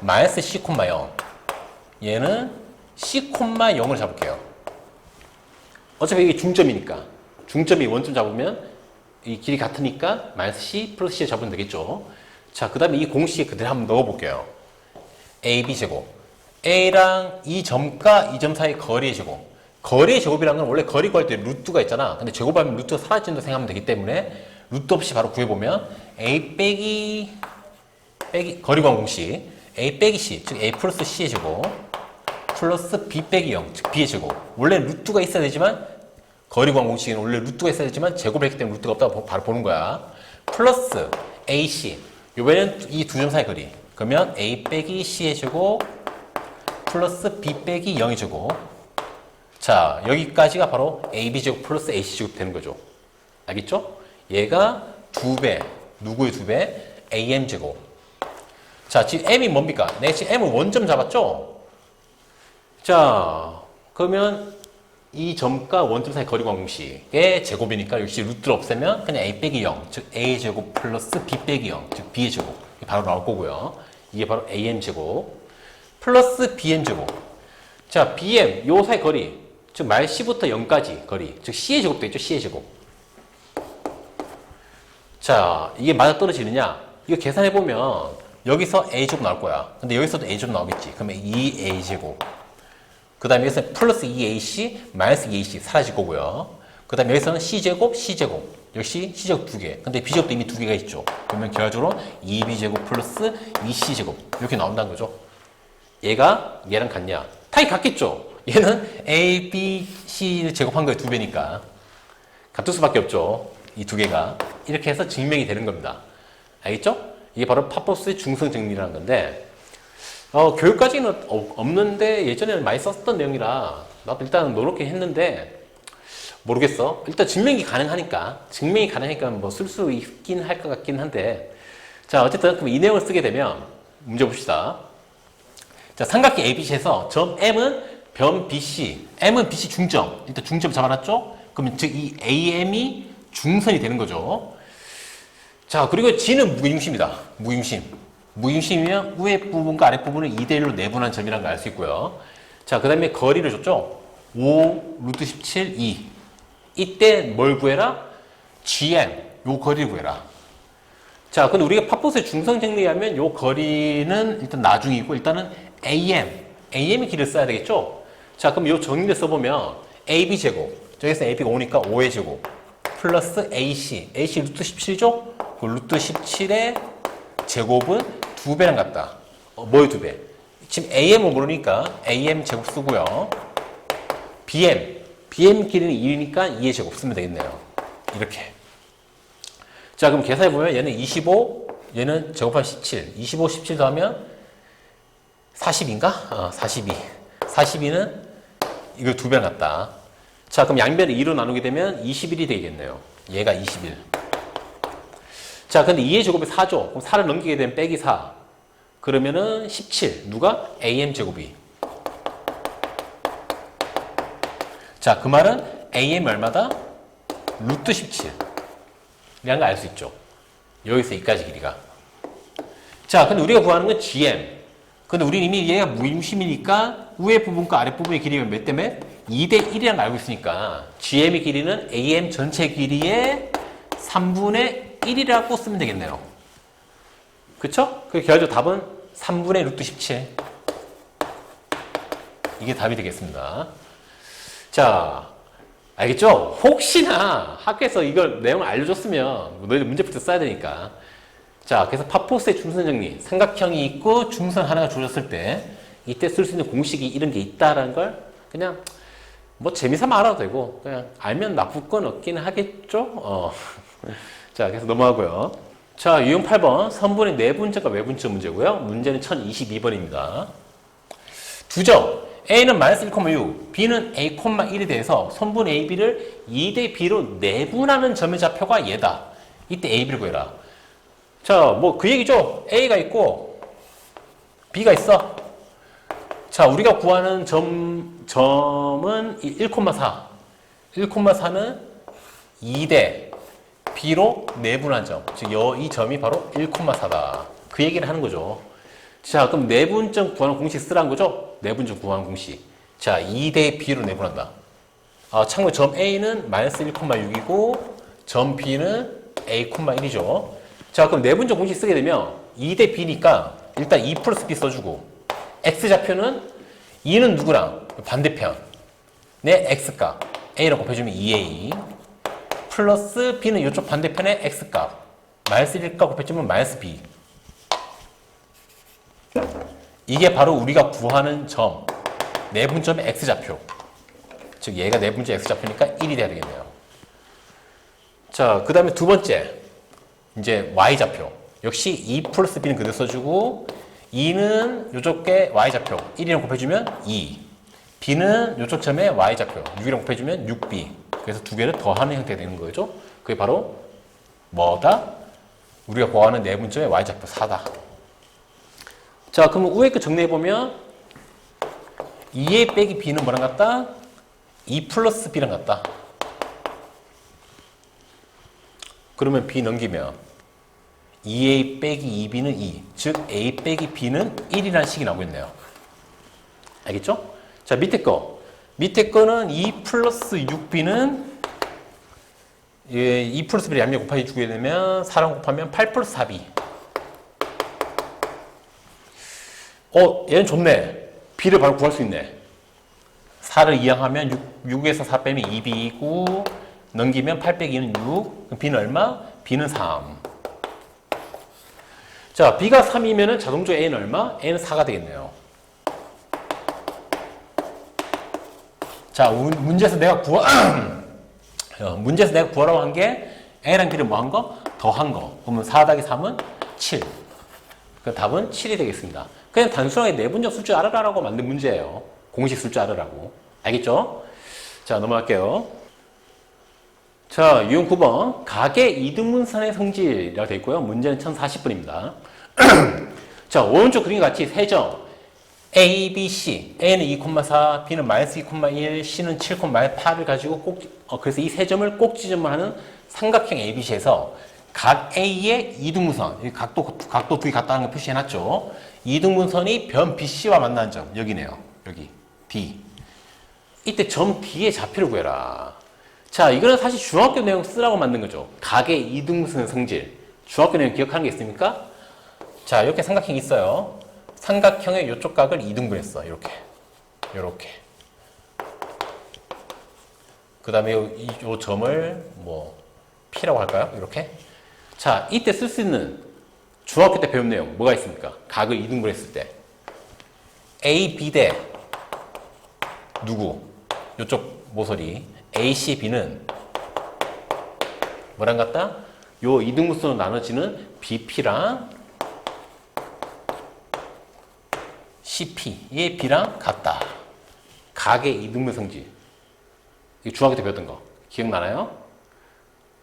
마이너스 C, 0 얘는 C, 0을 잡을게요. 어차피 이게 중점이니까. 중점이 원점 잡으면 이 길이 같으니까 마이너스 C 플러스 C 잡으면 되겠죠. 자, 그 다음에 이 공식에 그대로 한번 넣어볼게요. AB 제곱. A랑 이 점과 이 점 사이 거리의 제곱. 거리의 제곱이라는 건 원래 거리 구할 때 루트가 있잖아. 근데 제곱하면 루트가 사라진다고 생각하면 되기 때문에 루트 없이 바로 구해보면 A 빼기 거리 구한 공식. A 빼기 C, 즉 A 플러스 C의 제곱. 플러스 B 빼기 0, 즉 B의 제곱. 원래 루트가 있어야 되지만, 거리 구한 공식은 원래 루트가 있어야 되지만 제곱을 했기 때문에 루트가 없다고 바로 보는 거야. 플러스 AC. 요번에는 이 두 점 사이 거리. 그러면 A 빼기 C의 제곱 플러스 B 빼기 0의 제곱. 자, 여기까지가 바로 AB 제곱 플러스 AC 제곱 되는 거죠. 알겠죠? 얘가 2배. 누구의 2배? AM 제곱. 자, 지금 M이 뭡니까? 내가 지금 M을 원점 잡았죠? 자, 그러면 이 점과 원점 사이 거리 구한 공식의 제곱이니까 역시 루트를 없애면 그냥 A 빼기 0, 즉 A 제곱 플러스 B 빼기 0, 즉 B의 제곱. 이게 바로 나올 거고요. 이게 바로 AM 제곱 플러스 BM 제곱. 자, BM 요 사이 거리, 즉 말 C부터 0까지 거리, 즉 C의 제곱도 있죠. C의 제곱. 자, 이게 맞아 떨어지느냐? 이거 계산해 보면 여기서 A 제곱 나올 거야. 근데 여기서도 A 제곱 나오겠지. 그러면 2A 제곱. 그 다음에 여기서 플러스 2AC, 마이너스 2AC 사라질 거고요. 그 다음에 여기서는 C제곱, C제곱. 역시 C제곱 2개. 근데 B제곱도 이미 2개가 있죠. 그러면 결과적으로 2B제곱 플러스 2C제곱. 이렇게 나온다는 거죠. 얘가 얘랑 같냐? 당연히 같겠죠. 얘는 A, B, C 제곱한 거에 2배니까. 같을 수밖에 없죠. 이 2개가. 이렇게 해서 증명이 되는 겁니다. 알겠죠? 이게 바로 파퍼스의 중성 정리라는 건데, 교육까지는 없는데 예전에는 많이 썼던 내용이라 나도 일단 넣어놓긴 했는데 모르겠어. 일단 증명이 가능하니까 뭐 쓸 수 있긴 할 것 같긴 한데, 자, 어쨌든 그럼 이 내용을 쓰게 되면 문제 봅시다. 자, 삼각형 ABC에서 점 M은 변 BC, M은 BC 중점. 일단 중점 잡아놨죠? 그러면 즉 이 AM이 중선이 되는 거죠. 자, 그리고 G는 무중심이다. 무중심이면 위에 부분과 아래 부분을 2대1로 내분한 점이라는 걸 알 수 있고요. 자, 그 다음에 거리를 줬죠? 5, 루트 17, 2. 이때 뭘 구해라? GM, 요 거리를 구해라. 자, 근데 우리가 파퍼스의 중성 정리하면 요 거리는 일단 나중이고, 일단은 AM의 길을 써야 되겠죠? 자, 그럼 요 정리를 써보면 AB 제곱, 저기서 AB가 5니까 5의 제곱 플러스 AC, AC 루트 17이죠? 그 루트 17의 제곱은 2배랑 같다. 뭐의 2배? 지금 AM은 모르니까 AM 제곱 쓰고요. BM 길이는 1이니까 2의 제곱 쓰면 되겠네요. 이렇게. 자, 그럼 계산해보면 얘는 25, 얘는 제곱하면 17. 25, 17 더하면 40인가? 42. 42는 이거 2배랑 같다. 자, 그럼 양변을 2로 나누게 되면 21이 되겠네요. 얘가 21. 자, 근데 2의 제곱이 4죠? 그럼 4를 넘기게 되면 빼기 4. 그러면은 17. 누가? AM 제곱이. 자, 그 말은 AM 얼마다? 루트 17. 이라는 거 알 수 있죠. 여기서 여기까지 길이가. 자, 근데 우리가 구하는 건 GM. 근데 우리 이미 얘가 무임심이니까 위에 부분과 아래 부분의 길이가 몇 대 몇? 2대 1이라는 걸 알고 있으니까 GM의 길이는 AM 전체 길이의 3분의 1이라고 쓰면 되겠네요. 그쵸? 그 결과적으로 답은 3분의 루트 17. 이게 답이 되겠습니다. 자, 알겠죠? 혹시나 학교에서 이걸 내용을 알려줬으면 너희들 문제부터 써야 되니까. 자, 그래서 파포스의 중선 정리, 삼각형이 있고 중선 하나가 주어졌을 때 이때 쓸 수 있는 공식이 이런 게 있다라는 걸 그냥 뭐 재미삼아 알아도 되고 그냥 알면 나쁠 건 없기는 하겠죠? 자, 그래서 넘어가고요. 자, 유형 8번 선분의 내분점과 외분점 문제고요. 문제는 1022번입니다. 두 점. A는 마이너스 1,6, B는 A,1에 대해서 선분 AB를 2대 B로 내분하는 점의 좌표가 얘다. 이때 AB를 구해라. 자, 뭐 그 얘기죠. A가 있고 B가 있어. 자, 우리가 구하는 점은 1,4. 1,4는 2대 B로 내분한 점. 즉, 이 점이 바로 1,4다. 그 얘기를 하는 거죠. 자, 그럼 내분점 구하는 공식 쓰라는 거죠? 내분점 구하는 공식. 자, 2대 B로 내분한다. 참고로 점 A는 마이너스 1,6이고 점 B는 A,1이죠. 자, 그럼 내분점 공식 쓰게 되면 2대 B니까 일단 2 플러스 B 써주고 X좌표는 2는 누구랑? 반대편. 내 X값. A랑 곱해주면 2A 플러스 B는 이쪽 반대편의 X값. 마이너스 1값 곱해주면 마이너스 B. 이게 바로 우리가 구하는 점, 내분점의 X좌표. 즉 얘가 내분점 X좌표니까 1이 돼야 되겠네요. 자, 그 다음에 두 번째 이제 Y좌표. 역시 2 플러스 B는 그대로 써주고 2는 요쪽에 Y좌표 1이랑 곱해주면 2, B는 요쪽 점에 Y좌표 6이랑 곱해주면 6B. 그래서 두 개를 더하는 형태가 되는 거죠. 그게 바로 뭐다? 우리가 구하는 내분점의 Y좌표 4다. 자, 그러면 위에 거 정리해보면 2A 빼기 B는 뭐랑 같다? 2 플러스 B랑 같다. 그러면 B 넘기면 2A 빼기 2B는 2. 즉 A 빼기 B는 1이라는 식이 나오고 있네요. 알겠죠? 자, 밑에 거. 밑에 거는 2 플러스 6B는 2 플러스 B를 양면 곱하기 주게 되면 4랑 곱하면 8 플러스 4B. 얘는 좋네. B를 바로 구할 수 있네. 4를 이항하면 6에서 4 빼면 2B이고 넘기면 8 빼기 2는 6. 그럼 B는 얼마? B는 3. 자, B가 3이면 자동적으로 A는 얼마? A는 4가 되겠네요. 자, 문제에서 내가 구하라고 한 게 A라는 길을 뭐 한 거? 더한 거. 그러면 4 더하기 3은 7. 그 답은 7이 되겠습니다. 그냥 단순하게 내분점 쓸 줄 알아라라고 만든 문제예요. 공식 쓸 줄 알아라고. 알겠죠? 자, 넘어갈게요. 자, 유형 9번. 각의 이등분선의 성질이라고 되어 있고요. 문제는 1040번입니다. 자, 오른쪽 그림과 같이 세 점 A, B, C. A는 2,4, B는 마이너스 2,1, C는 7,8을 가지고 그래서 이 세 점을 꼭지점을 하는 삼각형 ABC에서 각 A의 이등분선, 각도 둘이 같다는 걸 표시해놨죠. 이등분선이 변 BC와 만나는 점, 여기네요. 여기, D. 이때 점 D의 좌표를 구해라. 자, 이거는 사실 중학교 내용 쓰라고 만든 거죠. 각의 이등분선의 성질. 중학교 내용 기억하는 게 있습니까? 자, 이렇게 삼각형이 있어요. 삼각형의 이쪽 각을 2등분했어. 이렇게. 그 다음에 요 점을 뭐 P라고 할까요? 이렇게. 자, 이때 쓸 수 있는 중학교 때 배운 내용 뭐가 있습니까? 각을 이등분했을 때 A, B 대 누구? 요쪽 모서리 A, C, B는 뭐랑 같다? 요 이등분선으로 나눠지는 BP랑 CP의 B랑 같다. 각의 이등분 성질. 이거 중학교 때 배웠던 거 기억나나요?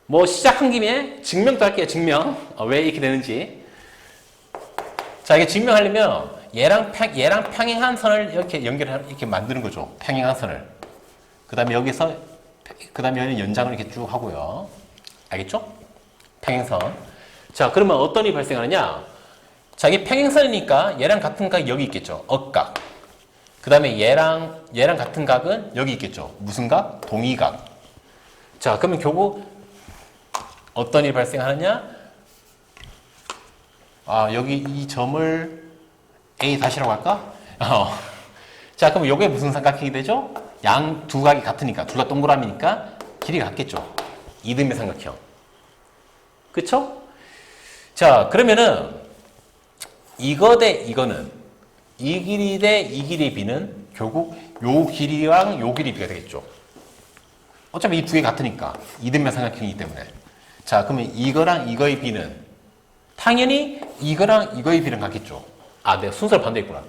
뭐 시작한 김에 증명도 할게요. 증명. 왜 이렇게 되는지. 자, 이게 증명하려면 얘랑 평행한 선을 이렇게 이렇게 만드는 거죠. 평행한 선을. 그 다음에 여기는 연장을 이렇게 쭉 하고요. 알겠죠? 평행선. 자, 그러면 어떤 일이 발생하느냐? 자, 이게 평행선이니까 얘랑 같은 각이 여기 있겠죠. 억각. 그 다음에 얘랑 같은 각은 여기 있겠죠. 무슨 각? 동의각. 자, 그러면 결국 어떤 일이 발생하느냐? 아, 여기 이 점을 A 다시라고 할까? 자, 그럼 이게 무슨 삼각형이 되죠? 양 두 각이 같으니까, 둘 다 동그라미니까 길이가 같겠죠. 이등변 삼각형. 그쵸? 자, 그러면은 이거 대 이거는 이 길이 대 이 길이의 비는 결국 요 길이랑 요 길이 비가 되겠죠. 어차피 이 두 개 같으니까 이등변 삼각형이기 때문에. 자, 그러면 이거랑 이거의 비는 당연히 이거랑 이거의 비는 같겠죠. 아, 내가 순서를 반대했구나.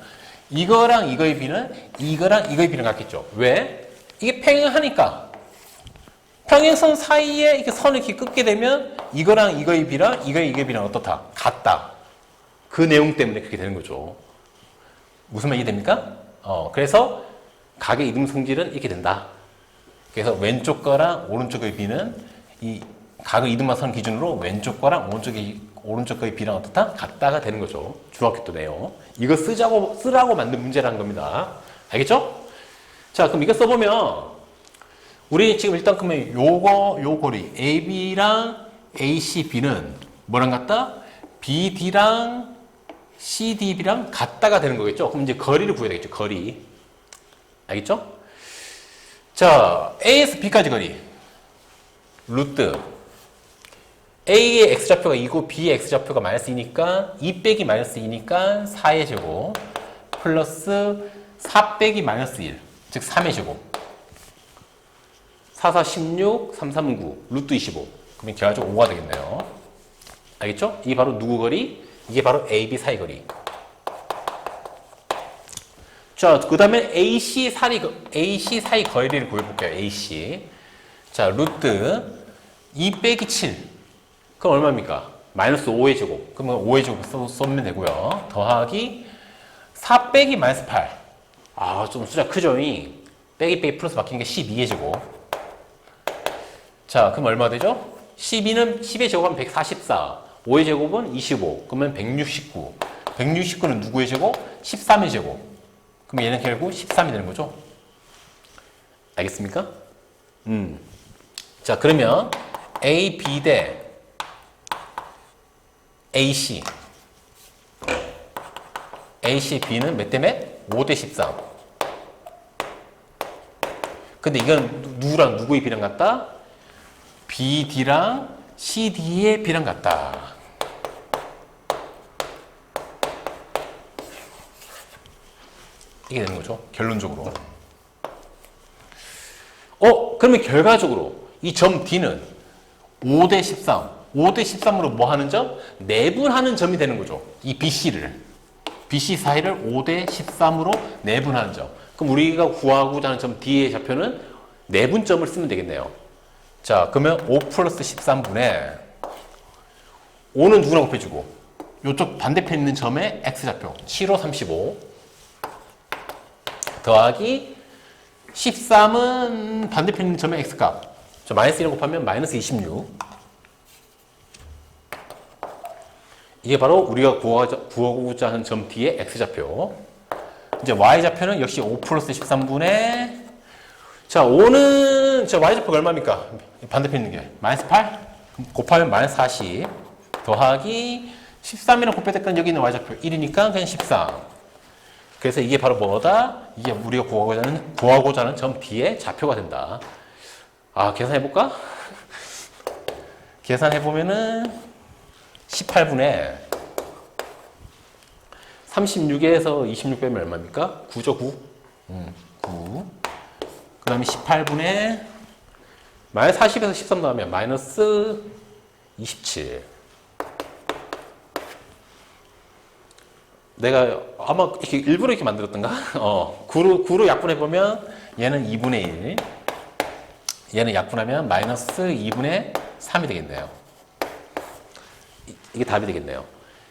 이거랑 이거의 비는 이거랑 이거의 비는 같겠죠. 왜? 이게 평행하니까. 평행선 사이에 이렇게 선을 이렇게 긋게 되면 이거랑 이거의 비랑 이거의 비랑 어떻다? 같다. 그 내용 때문에 그렇게 되는 거죠. 무슨 말이 됩니까? 그래서 각의 이등 성질은 이렇게 된다. 그래서 왼쪽 거랑 오른쪽 거의 비는 이 각의 이등만 선 기준으로 왼쪽 거랑 오른쪽 거의 비랑 어떻다? 같다가 되는 거죠. 중학교 때 내용. 이거 쓰라고 만든 문제라는 겁니다. 알겠죠? 자, 그럼 이거 써보면 우리 지금 일단 그러면 요 고리 AB랑 ACB는 뭐랑 같다? BD랑 CDB랑 같다가 되는 거겠죠? 그럼 이제 거리를 구해야 되겠죠. 거리. 알겠죠? 자, A에서 B까지 거리. 루트. A의 X좌표가 2고 B의 X좌표가 마이너스 2니까 2 빼기 마이너스 2니까 4의 제곱 플러스 4 빼기 마이너스 1, 즉 3의 제곱. 4, 4, 16, 3, 3, 9, 루트 25. 그러면 결과적으로 5가 되겠네요. 알겠죠? 이게 바로 누구 거리? 이게 바로 AB 사이 거리. 자, 그 다음에 AC 사이 거리를 구해볼게요. AC. 자, 루트 2 빼기 7. 그럼 얼마입니까? 마이너스 5의 제곱. 그러면 5의 제곱 써면 되고요. 더하기 4 빼기 마이너스 8. 아, 좀 숫자 크죠? 빼기 플러스 바뀌는 게 12의 제곱. 자, 그럼 얼마 되죠? 10의 제곱하면 144. 5의 제곱은 25. 그러면 169. 169는 누구의 제곱? 13의 제곱. 그럼 얘는 결국 13이 되는 거죠. 알겠습니까? 자, 그러면 A, B 대 AC. AC, B는 몇 대 몇? 5대 13. 근데 이건 누구랑 누구의 B랑 같다? BD랑 CD의 B랑 같다. 이게 되는 거죠. 결론적으로. 그러면 결과적으로 이 점 D는 5대 13. 5대 13으로 뭐 하는 점? 내분하는 점이 되는 거죠. 이 BC 사이를 5대 13으로 내분하는 점. 그럼 우리가 구하고자 하는 점 D의 좌표는 내분점을 쓰면 되겠네요. 자, 그러면 5 플러스 13분의 5는 누구랑 곱해주고 이쪽 반대편에 있는 점의 X좌표 7, 5, 35 더하기 13은 반대편에 있는 점의 X값. 자, 마이너스 1을 곱하면 마이너스 26. 이게 바로 우리가 구하고자 하는 점 D의 X좌표. 이제 Y좌표는 역시 5 플러스 13분의 자, 5는 자, Y좌표가 얼마입니까? 반대편 있는 게 마이너스 8 곱하면 마이너스 40 더하기 13이랑 곱해졌던 여기 있는 Y좌표 1이니까 그냥 13. 그래서 이게 바로 뭐다? 이게 우리가 구하고자 하는 점 D의 좌표가 된다. 계산해볼까? 계산해보면은 18분의 36에서 26 빼면 얼마입니까? 9죠, 9. 9. 그 다음에 18분의 마이너스 40에서 13 나오면 마이너스 27. 내가 아마 이렇게 일부러 이렇게 만들었던가? 9로 약분해보면 얘는 2분의 1. 얘는 약분하면 마이너스 2분의 3이 되겠네요. 이게 답이 되겠네요.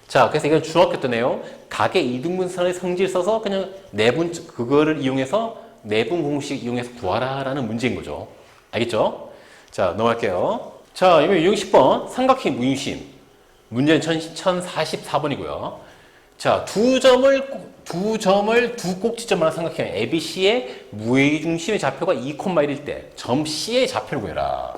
자, 그래서 이건 중학교 때 내용. 각의 이등분선의 성질 써서 그냥 내분, 그거를 이용해서 내분 공식 이용해서 구하라라는 문제인 거죠. 알겠죠? 자, 넘어갈게요. 자, 이번 유형 10번. 삼각형 무중심. 문제는 1044번이고요. 자, 두 꼭지점을 한 삼각형 ABC의 무게중심의 좌표가 2,1일 때 점 C의 좌표를 구해라.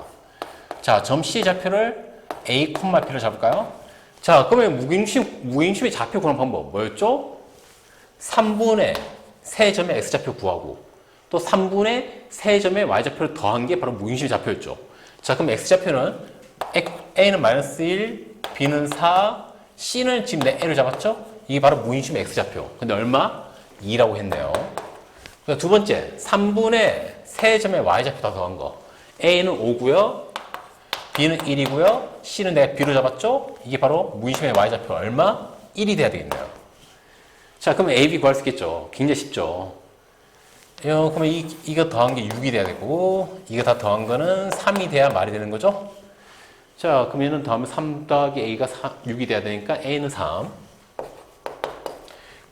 자, 점 C의 좌표를 A, P로 잡을까요? 자, 그러면 무게중심의 좌표 구하는 방법 뭐였죠? 3분의 세점의 X좌표 구하고 또 3분의 세점의 Y좌표를 더한 게 바로 무게중심의 좌표였죠. 자, 그럼 X좌표는 A는 마이너스 1, B는 4, C는 지금 내 L을 잡았죠? 이게 바로 무게중심의 X좌표. 근데 얼마? 2라고 했네요. 두 번째, 3분의 세점의 Y좌표 다 더한 거. A는 5고요. B는 1이고요. C는 내가 B로 잡았죠? 이게 바로 무게중심의 Y좌표 얼마? 1이 돼야 되겠네요. 자, 그러면 A, B 구할 수 있겠죠? 굉장히 쉽죠? 그러면 이거 더한 게 6이 돼야 되고 이거 다 더한 거는 3이 돼야 말이 되는 거죠? 자, 그럼 얘는 더하면 3 더하기 A가 6이 돼야 되니까 A는 3.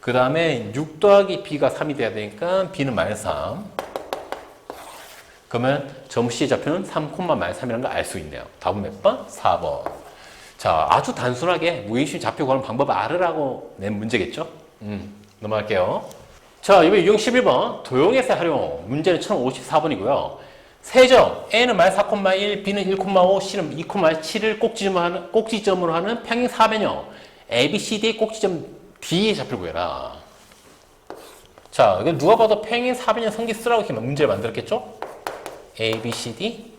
그 다음에 6 더하기 B가 3이 돼야 되니까 B는 마이너스 3. 그러면 점 C의 좌표는 3, 마이너스 3이라는 걸 알 수 있네요. 답은 몇 번? 4번. 자, 아주 단순하게 무게중심 좌표 구하는 방법을 알으라고 낸 문제겠죠? 넘어갈게요. 자, 이번 유형 11번. 도형에서 활용. 문제는 1054번이고요. 세점 A는 마이너스 4,1, B는 1,5, C는 2,7을 꼭지점으로 하는 평행 사변형 ABCD의 꼭지점 D의 좌표를 구해라. 자, 이건 누가 봐도 평행 사변형 성기 쓰라고 이렇게 문제를 만들었겠죠? ABCD.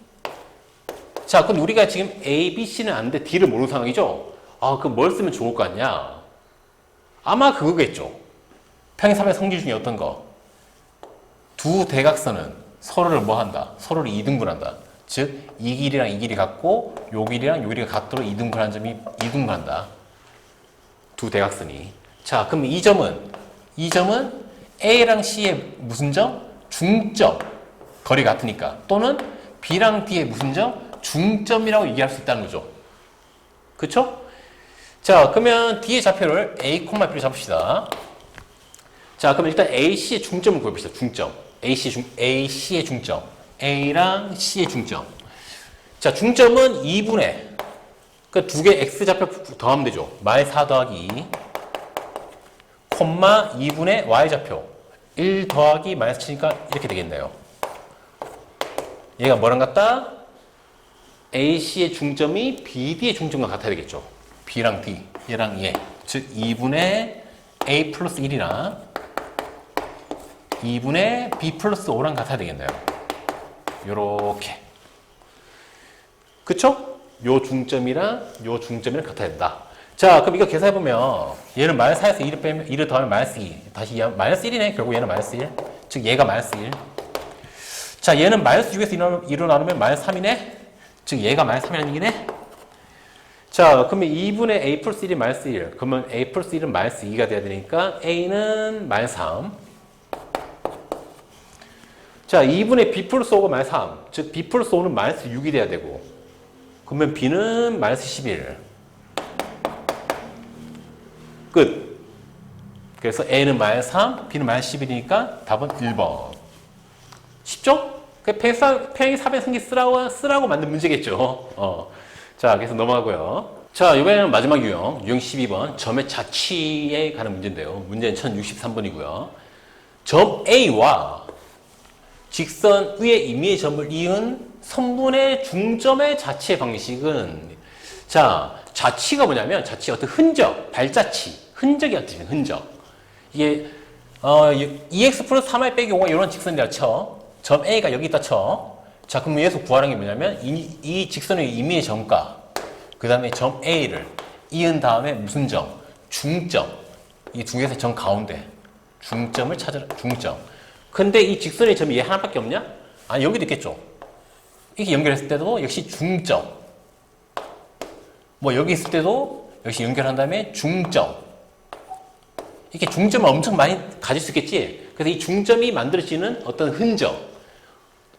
자, 그럼 우리가 지금 ABC는 아는데 D를 모르는 상황이죠? 그럼 뭘 쓰면 좋을 것 같냐? 아마 그거겠죠. 평행 사변형 성질 중에 어떤 거? 두 대각선은 서로를 뭐 한다? 서로를 이등분한다. 즉, 이 길이랑 이 길이 같고 요 길이랑 요 길이가 같도록 이등분한 점이 이등분한다. 두 대각선이. 자, 그럼 이 점은 A랑 C의 무슨 점? 중점. 거리 같으니까. 또는 B랑 D의 무슨 점? 중점이라고 얘기할 수 있다는 거죠. 그쵸? 자, 그러면 D의 좌표를 A, B로 잡읍시다. 자, 그럼 일단 AC의 중점을 구해봅시다. 중점. AC의 중점. A랑 C의 중점. 자, 중점은 2분의 그 두 개 X좌표 더하면 되죠. 마이너스 4 더하기 2, 콤마 2분의 Y좌표 1 더하기 마이너스 7이니까 이렇게 되겠네요. 얘가 뭐랑 같다? AC의 중점이 BD의 중점과 같아야 되겠죠. B랑 D, 얘랑 얘. 즉 2분의 A 플러스 1이랑 2분의 B 플러스 5랑 같아야 되겠네요. 요렇게. 그쵸? 요 중점이랑 같아야 된다. 자, 그럼 이거 계산해보면 얘는 마이너스 4에서 2를 빼면 2를 더하면 마이너스 2. 다시 마이너스 1이네. 결국 얘는 마이너스 1. 즉 얘가 마이너스 1. 자, 얘는 마이너스 6에서 2로 나누면 마이너스 3이네. 즉 얘가 마이너스 3이라는 얘기네. 자, 그러면 2분의 A 플러스 1이 마이너스 1. 그러면 A 플러스 1은 마이너스 2가 돼야 되니까 A는 마이너스 3. 자, 2분의 B 플러스 5가 마이너스 3. 즉 B 플러스 5는 마이너스 6이 돼야 되고 그러면 B는 마이너스 11. 끝. 그래서 A는 마이너스 3, B는 마이너스 11이니까 답은 1번. 쉽죠? 평행 사변 성기 쓰라고 만든 문제겠죠. 자, 그래서 넘어가고요. 자, 이번에는 마지막 유형 12번. 점의 자취에 관한 문제인데요. 문제는 1063번이고요. 점 A와 직선 위의 임의의 점을 이은 선분의 중점의 자취의 방식은, 자, 자취가 뭐냐면 자취 어떤 흔적, 발자취, 흔적이 어떤 흔적. 이게 2x 플러스 3y 빼기 5가 이런 직선이라 쳐. 점 A가 여기 있다 쳐. 자, 그럼 여기서 구하는 게 뭐냐면 이 직선의 임의의 점과 그 다음에 점 A를 이은 다음에 무슨 점? 중점. 이 두 개에서 점 가운데 중점을 찾으라. 중점. 근데 이 직선의 점이 얘 하나밖에 없냐? 아니, 여기도 있겠죠. 이렇게 연결했을 때도 역시 중점. 뭐 여기 있을 때도 역시 연결한 다음에 중점. 이렇게 중점을 엄청 많이 가질 수 있겠지. 그래서 이 중점이 만들어지는 어떤 흔적,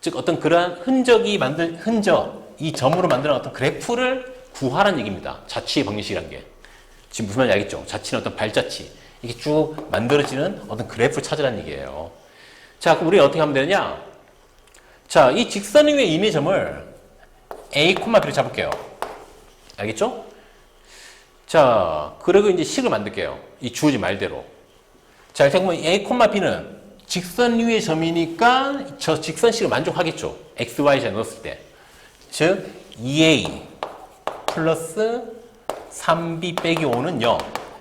즉 어떤 그러한 흔적이 만든 흔적, 이 점으로 만드는 어떤 그래프를 구하라는 얘기입니다. 자치의 방정식이라는 게. 지금 무슨 말인지 알겠죠? 자치는 어떤 발자치. 이게 쭉 만들어지는 어떤 그래프를 찾으라는 얘기예요. 자, 그럼 우리 어떻게 하면 되느냐? 자, 이 직선 위의 임의 점을 A, B로 잡을게요. 알겠죠? 자, 그리고 이제 식을 만들게요. 이 주어진 말대로. 자, 일단 보면 A, B는 직선 위의 점이니까 저 직선식을 만족하겠죠. X, Y 자 넣었을 때. 즉, 2A 플러스 3B 빼기 5는 0.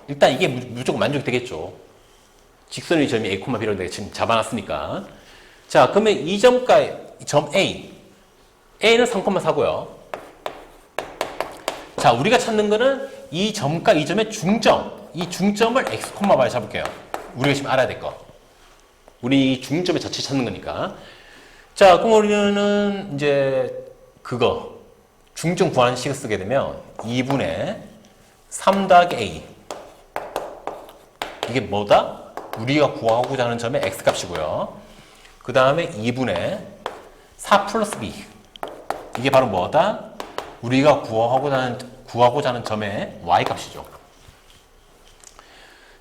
일단 이게 무조건 만족이 되겠죠. 직선 위의 점이 A, B라고 내가 지금 잡아놨으니까. 자, 그러면 이 점과 점 A. A는 3,4고요. 자, 우리가 찾는 거는 이 점과 이 점의 중점. 이 중점을 X, Y 잡을게요. 우리가 지금 알아야 될 거. 우리 이 중점의 자체 찾는 거니까. 자, 그럼 우리는 이제 그거 중점 구하는 식을 쓰게 되면 2분의 3 더하기 A. 이게 뭐다? 우리가 구하고자 하는 점의 X값이고요. 그 다음에 2분의 4 플러스 B. 이게 바로 뭐다? 우리가 구하고자 하는 점의 Y값이죠.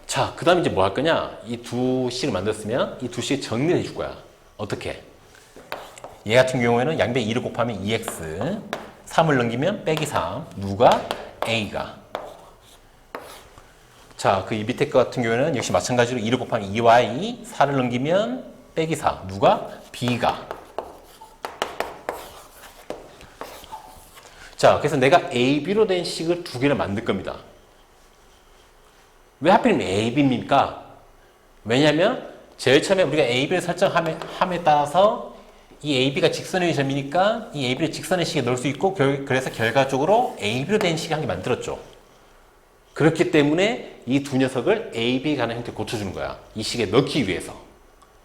자, 그 다음에 이제 뭐 할 거냐? 이 두 식을 만들었으면 이 두 식을 정리를 해줄 거야. 어떻게? 얘 같은 경우에는 양변 2를 곱하면 2x, 3을 넘기면 빼기 3. 누가? A가. 자, 그 이 밑에 거 같은 경우에는 역시 마찬가지로 2를 곱하면 2y, 4를 넘기면 빼기 4. 누가? B가. 자, 그래서 내가 A, B로 된 식을 두 개를 만들 겁니다. 왜 하필이면 A, B입니까? 왜냐면 제일 처음에 우리가 A, B를 설정함에 따라서 이 A, B가 직선의 점이니까 이 A, B를 직선의 식에 넣을 수 있고 그래서 결과적으로 A, B로 된 식을 한 개 만들었죠. 그렇기 때문에 이 두 녀석을 A, B 가는 형태로 고쳐주는 거야. 이 식에 넣기 위해서.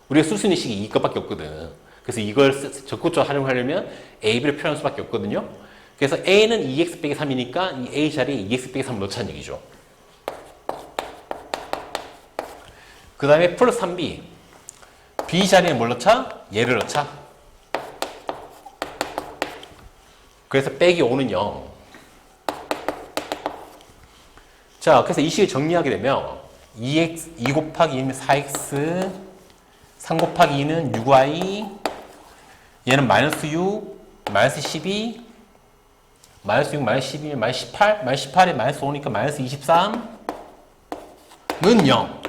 우리가 쓸 수 있는 식이 이것밖에 없거든. 그래서 이걸 적극적으로 활용하려면 A, B를 표현할 수밖에 없거든요. 그래서 A는 2x 빼기 3이니까 이 A 자리에 2x 빼기 3을 넣자는 얘기죠. 그 다음에 플러스 3b. B 자리에 뭘 넣자? 얘를 넣자. 그래서 빼기 5는 0. 자, 그래서 이 식을 정리하게 되면 2 곱하기 2는 4x, 3 곱하기 2는 6y, 얘는 마이너스 6, 마이너스 12, 마이너스 6, 마이너스 12, 마이너스 18, 마이너스 18에 마이너스 5니까 마이너스 23는 0.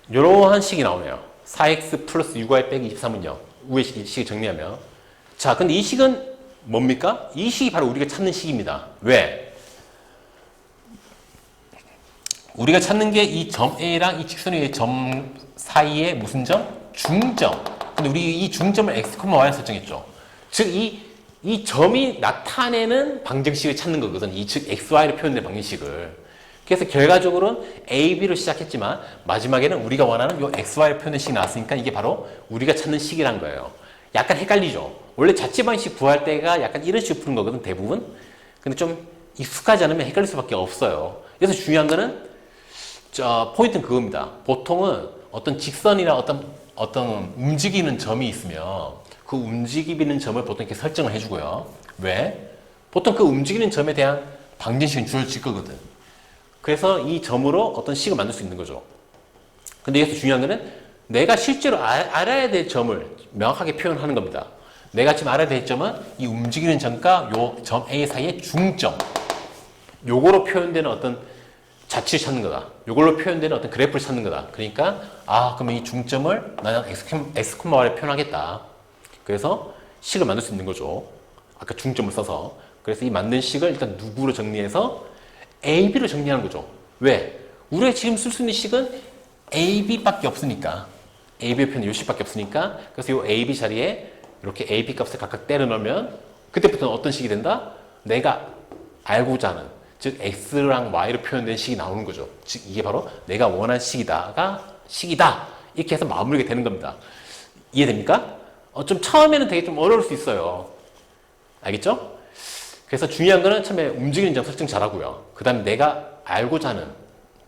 이러한 식이 나오네요. 4x 플러스 6y 빼기 23은 0. 위에 식을 정리하면. 자, 근데 이 식은 뭡니까? 이 식이 바로 우리가 찾는 식입니다. 왜? 우리가 찾는 게 이 점 A랑 이 직선의 점 사이에 무슨 점? 중점. 근데 우리 이 중점을 x, y로 설정했죠. 즉, 이 점이 나타내는 방정식을 찾는 거거든. 이 즉 xy로 표현된 방정식을. 그래서 결과적으로는 a, b로 시작했지만 마지막에는 우리가 원하는 이 xy로 표현된 식이 나왔으니까 이게 바로 우리가 찾는 식이란 거예요. 약간 헷갈리죠. 원래 자체 방식 구할 때가 약간 이런 식으로 푸는 거거든, 대부분. 근데 좀 익숙하지 않으면 헷갈릴 수밖에 없어요. 그래서 중요한 거는 포인트는 그겁니다. 보통은 어떤 직선이나 어떤 움직이는 점이 있으면 그 움직이는 점을 보통 이렇게 설정을 해주고요. 왜? 보통 그 움직이는 점에 대한 방정식은 주어질 거거든. 그래서 이 점으로 어떤 식을 만들 수 있는 거죠. 근데 여기서 중요한 거는 내가 실제로 알아야 될 점을 명확하게 표현하는 겁니다. 내가 지금 알아야 될 점은 이 움직이는 점과 요 점 A 사이의 중점. 요거로 표현되는 어떤 자치를 찾는 거다. 요걸로 표현되는 어떤 그래프를 찾는 거다. 그러니까 그러면 이 중점을 나는 x, y를 표현하겠다. 그래서 식을 만들 수 있는 거죠. 아까 중점을 써서. 그래서 이 만든 식을 일단 누구로 정리해서 A, B로 정리하는 거죠. 왜? 우리가 지금 쓸 수 있는 식은 A, B밖에 없으니까. AB의 표현이 요 식밖에 없으니까 그래서 요 AB 자리에 이렇게 AB 값을 각각 때려 넣으면 그때부터는 어떤 식이 된다? 내가 알고자 하는 즉 X랑 Y로 표현된 식이 나오는 거죠. 즉 이게 바로 내가 원하는 식이다가 식이다 이렇게 해서 마무리가 되는 겁니다. 이해됩니까? 좀 처음에는 되게 좀 어려울 수 있어요. 알겠죠? 그래서 중요한 거는 처음에 움직이는 점 설정 잘하고요. 그 다음에 내가 알고자 하는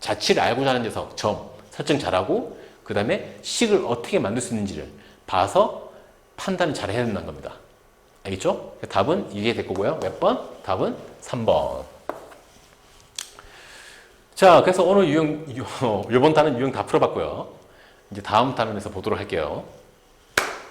자취를 알고자 하는 녀석 점 설정 잘하고 그 다음에 식을 어떻게 만들 수 있는지를 봐서 판단을 잘 해야 된다는 겁니다. 알겠죠? 답은 이게 될 거고요. 몇 번? 답은 3번. 자, 그래서 오늘 요번 단원 유형 다 풀어봤고요. 이제 다음 단원에서 보도록 할게요.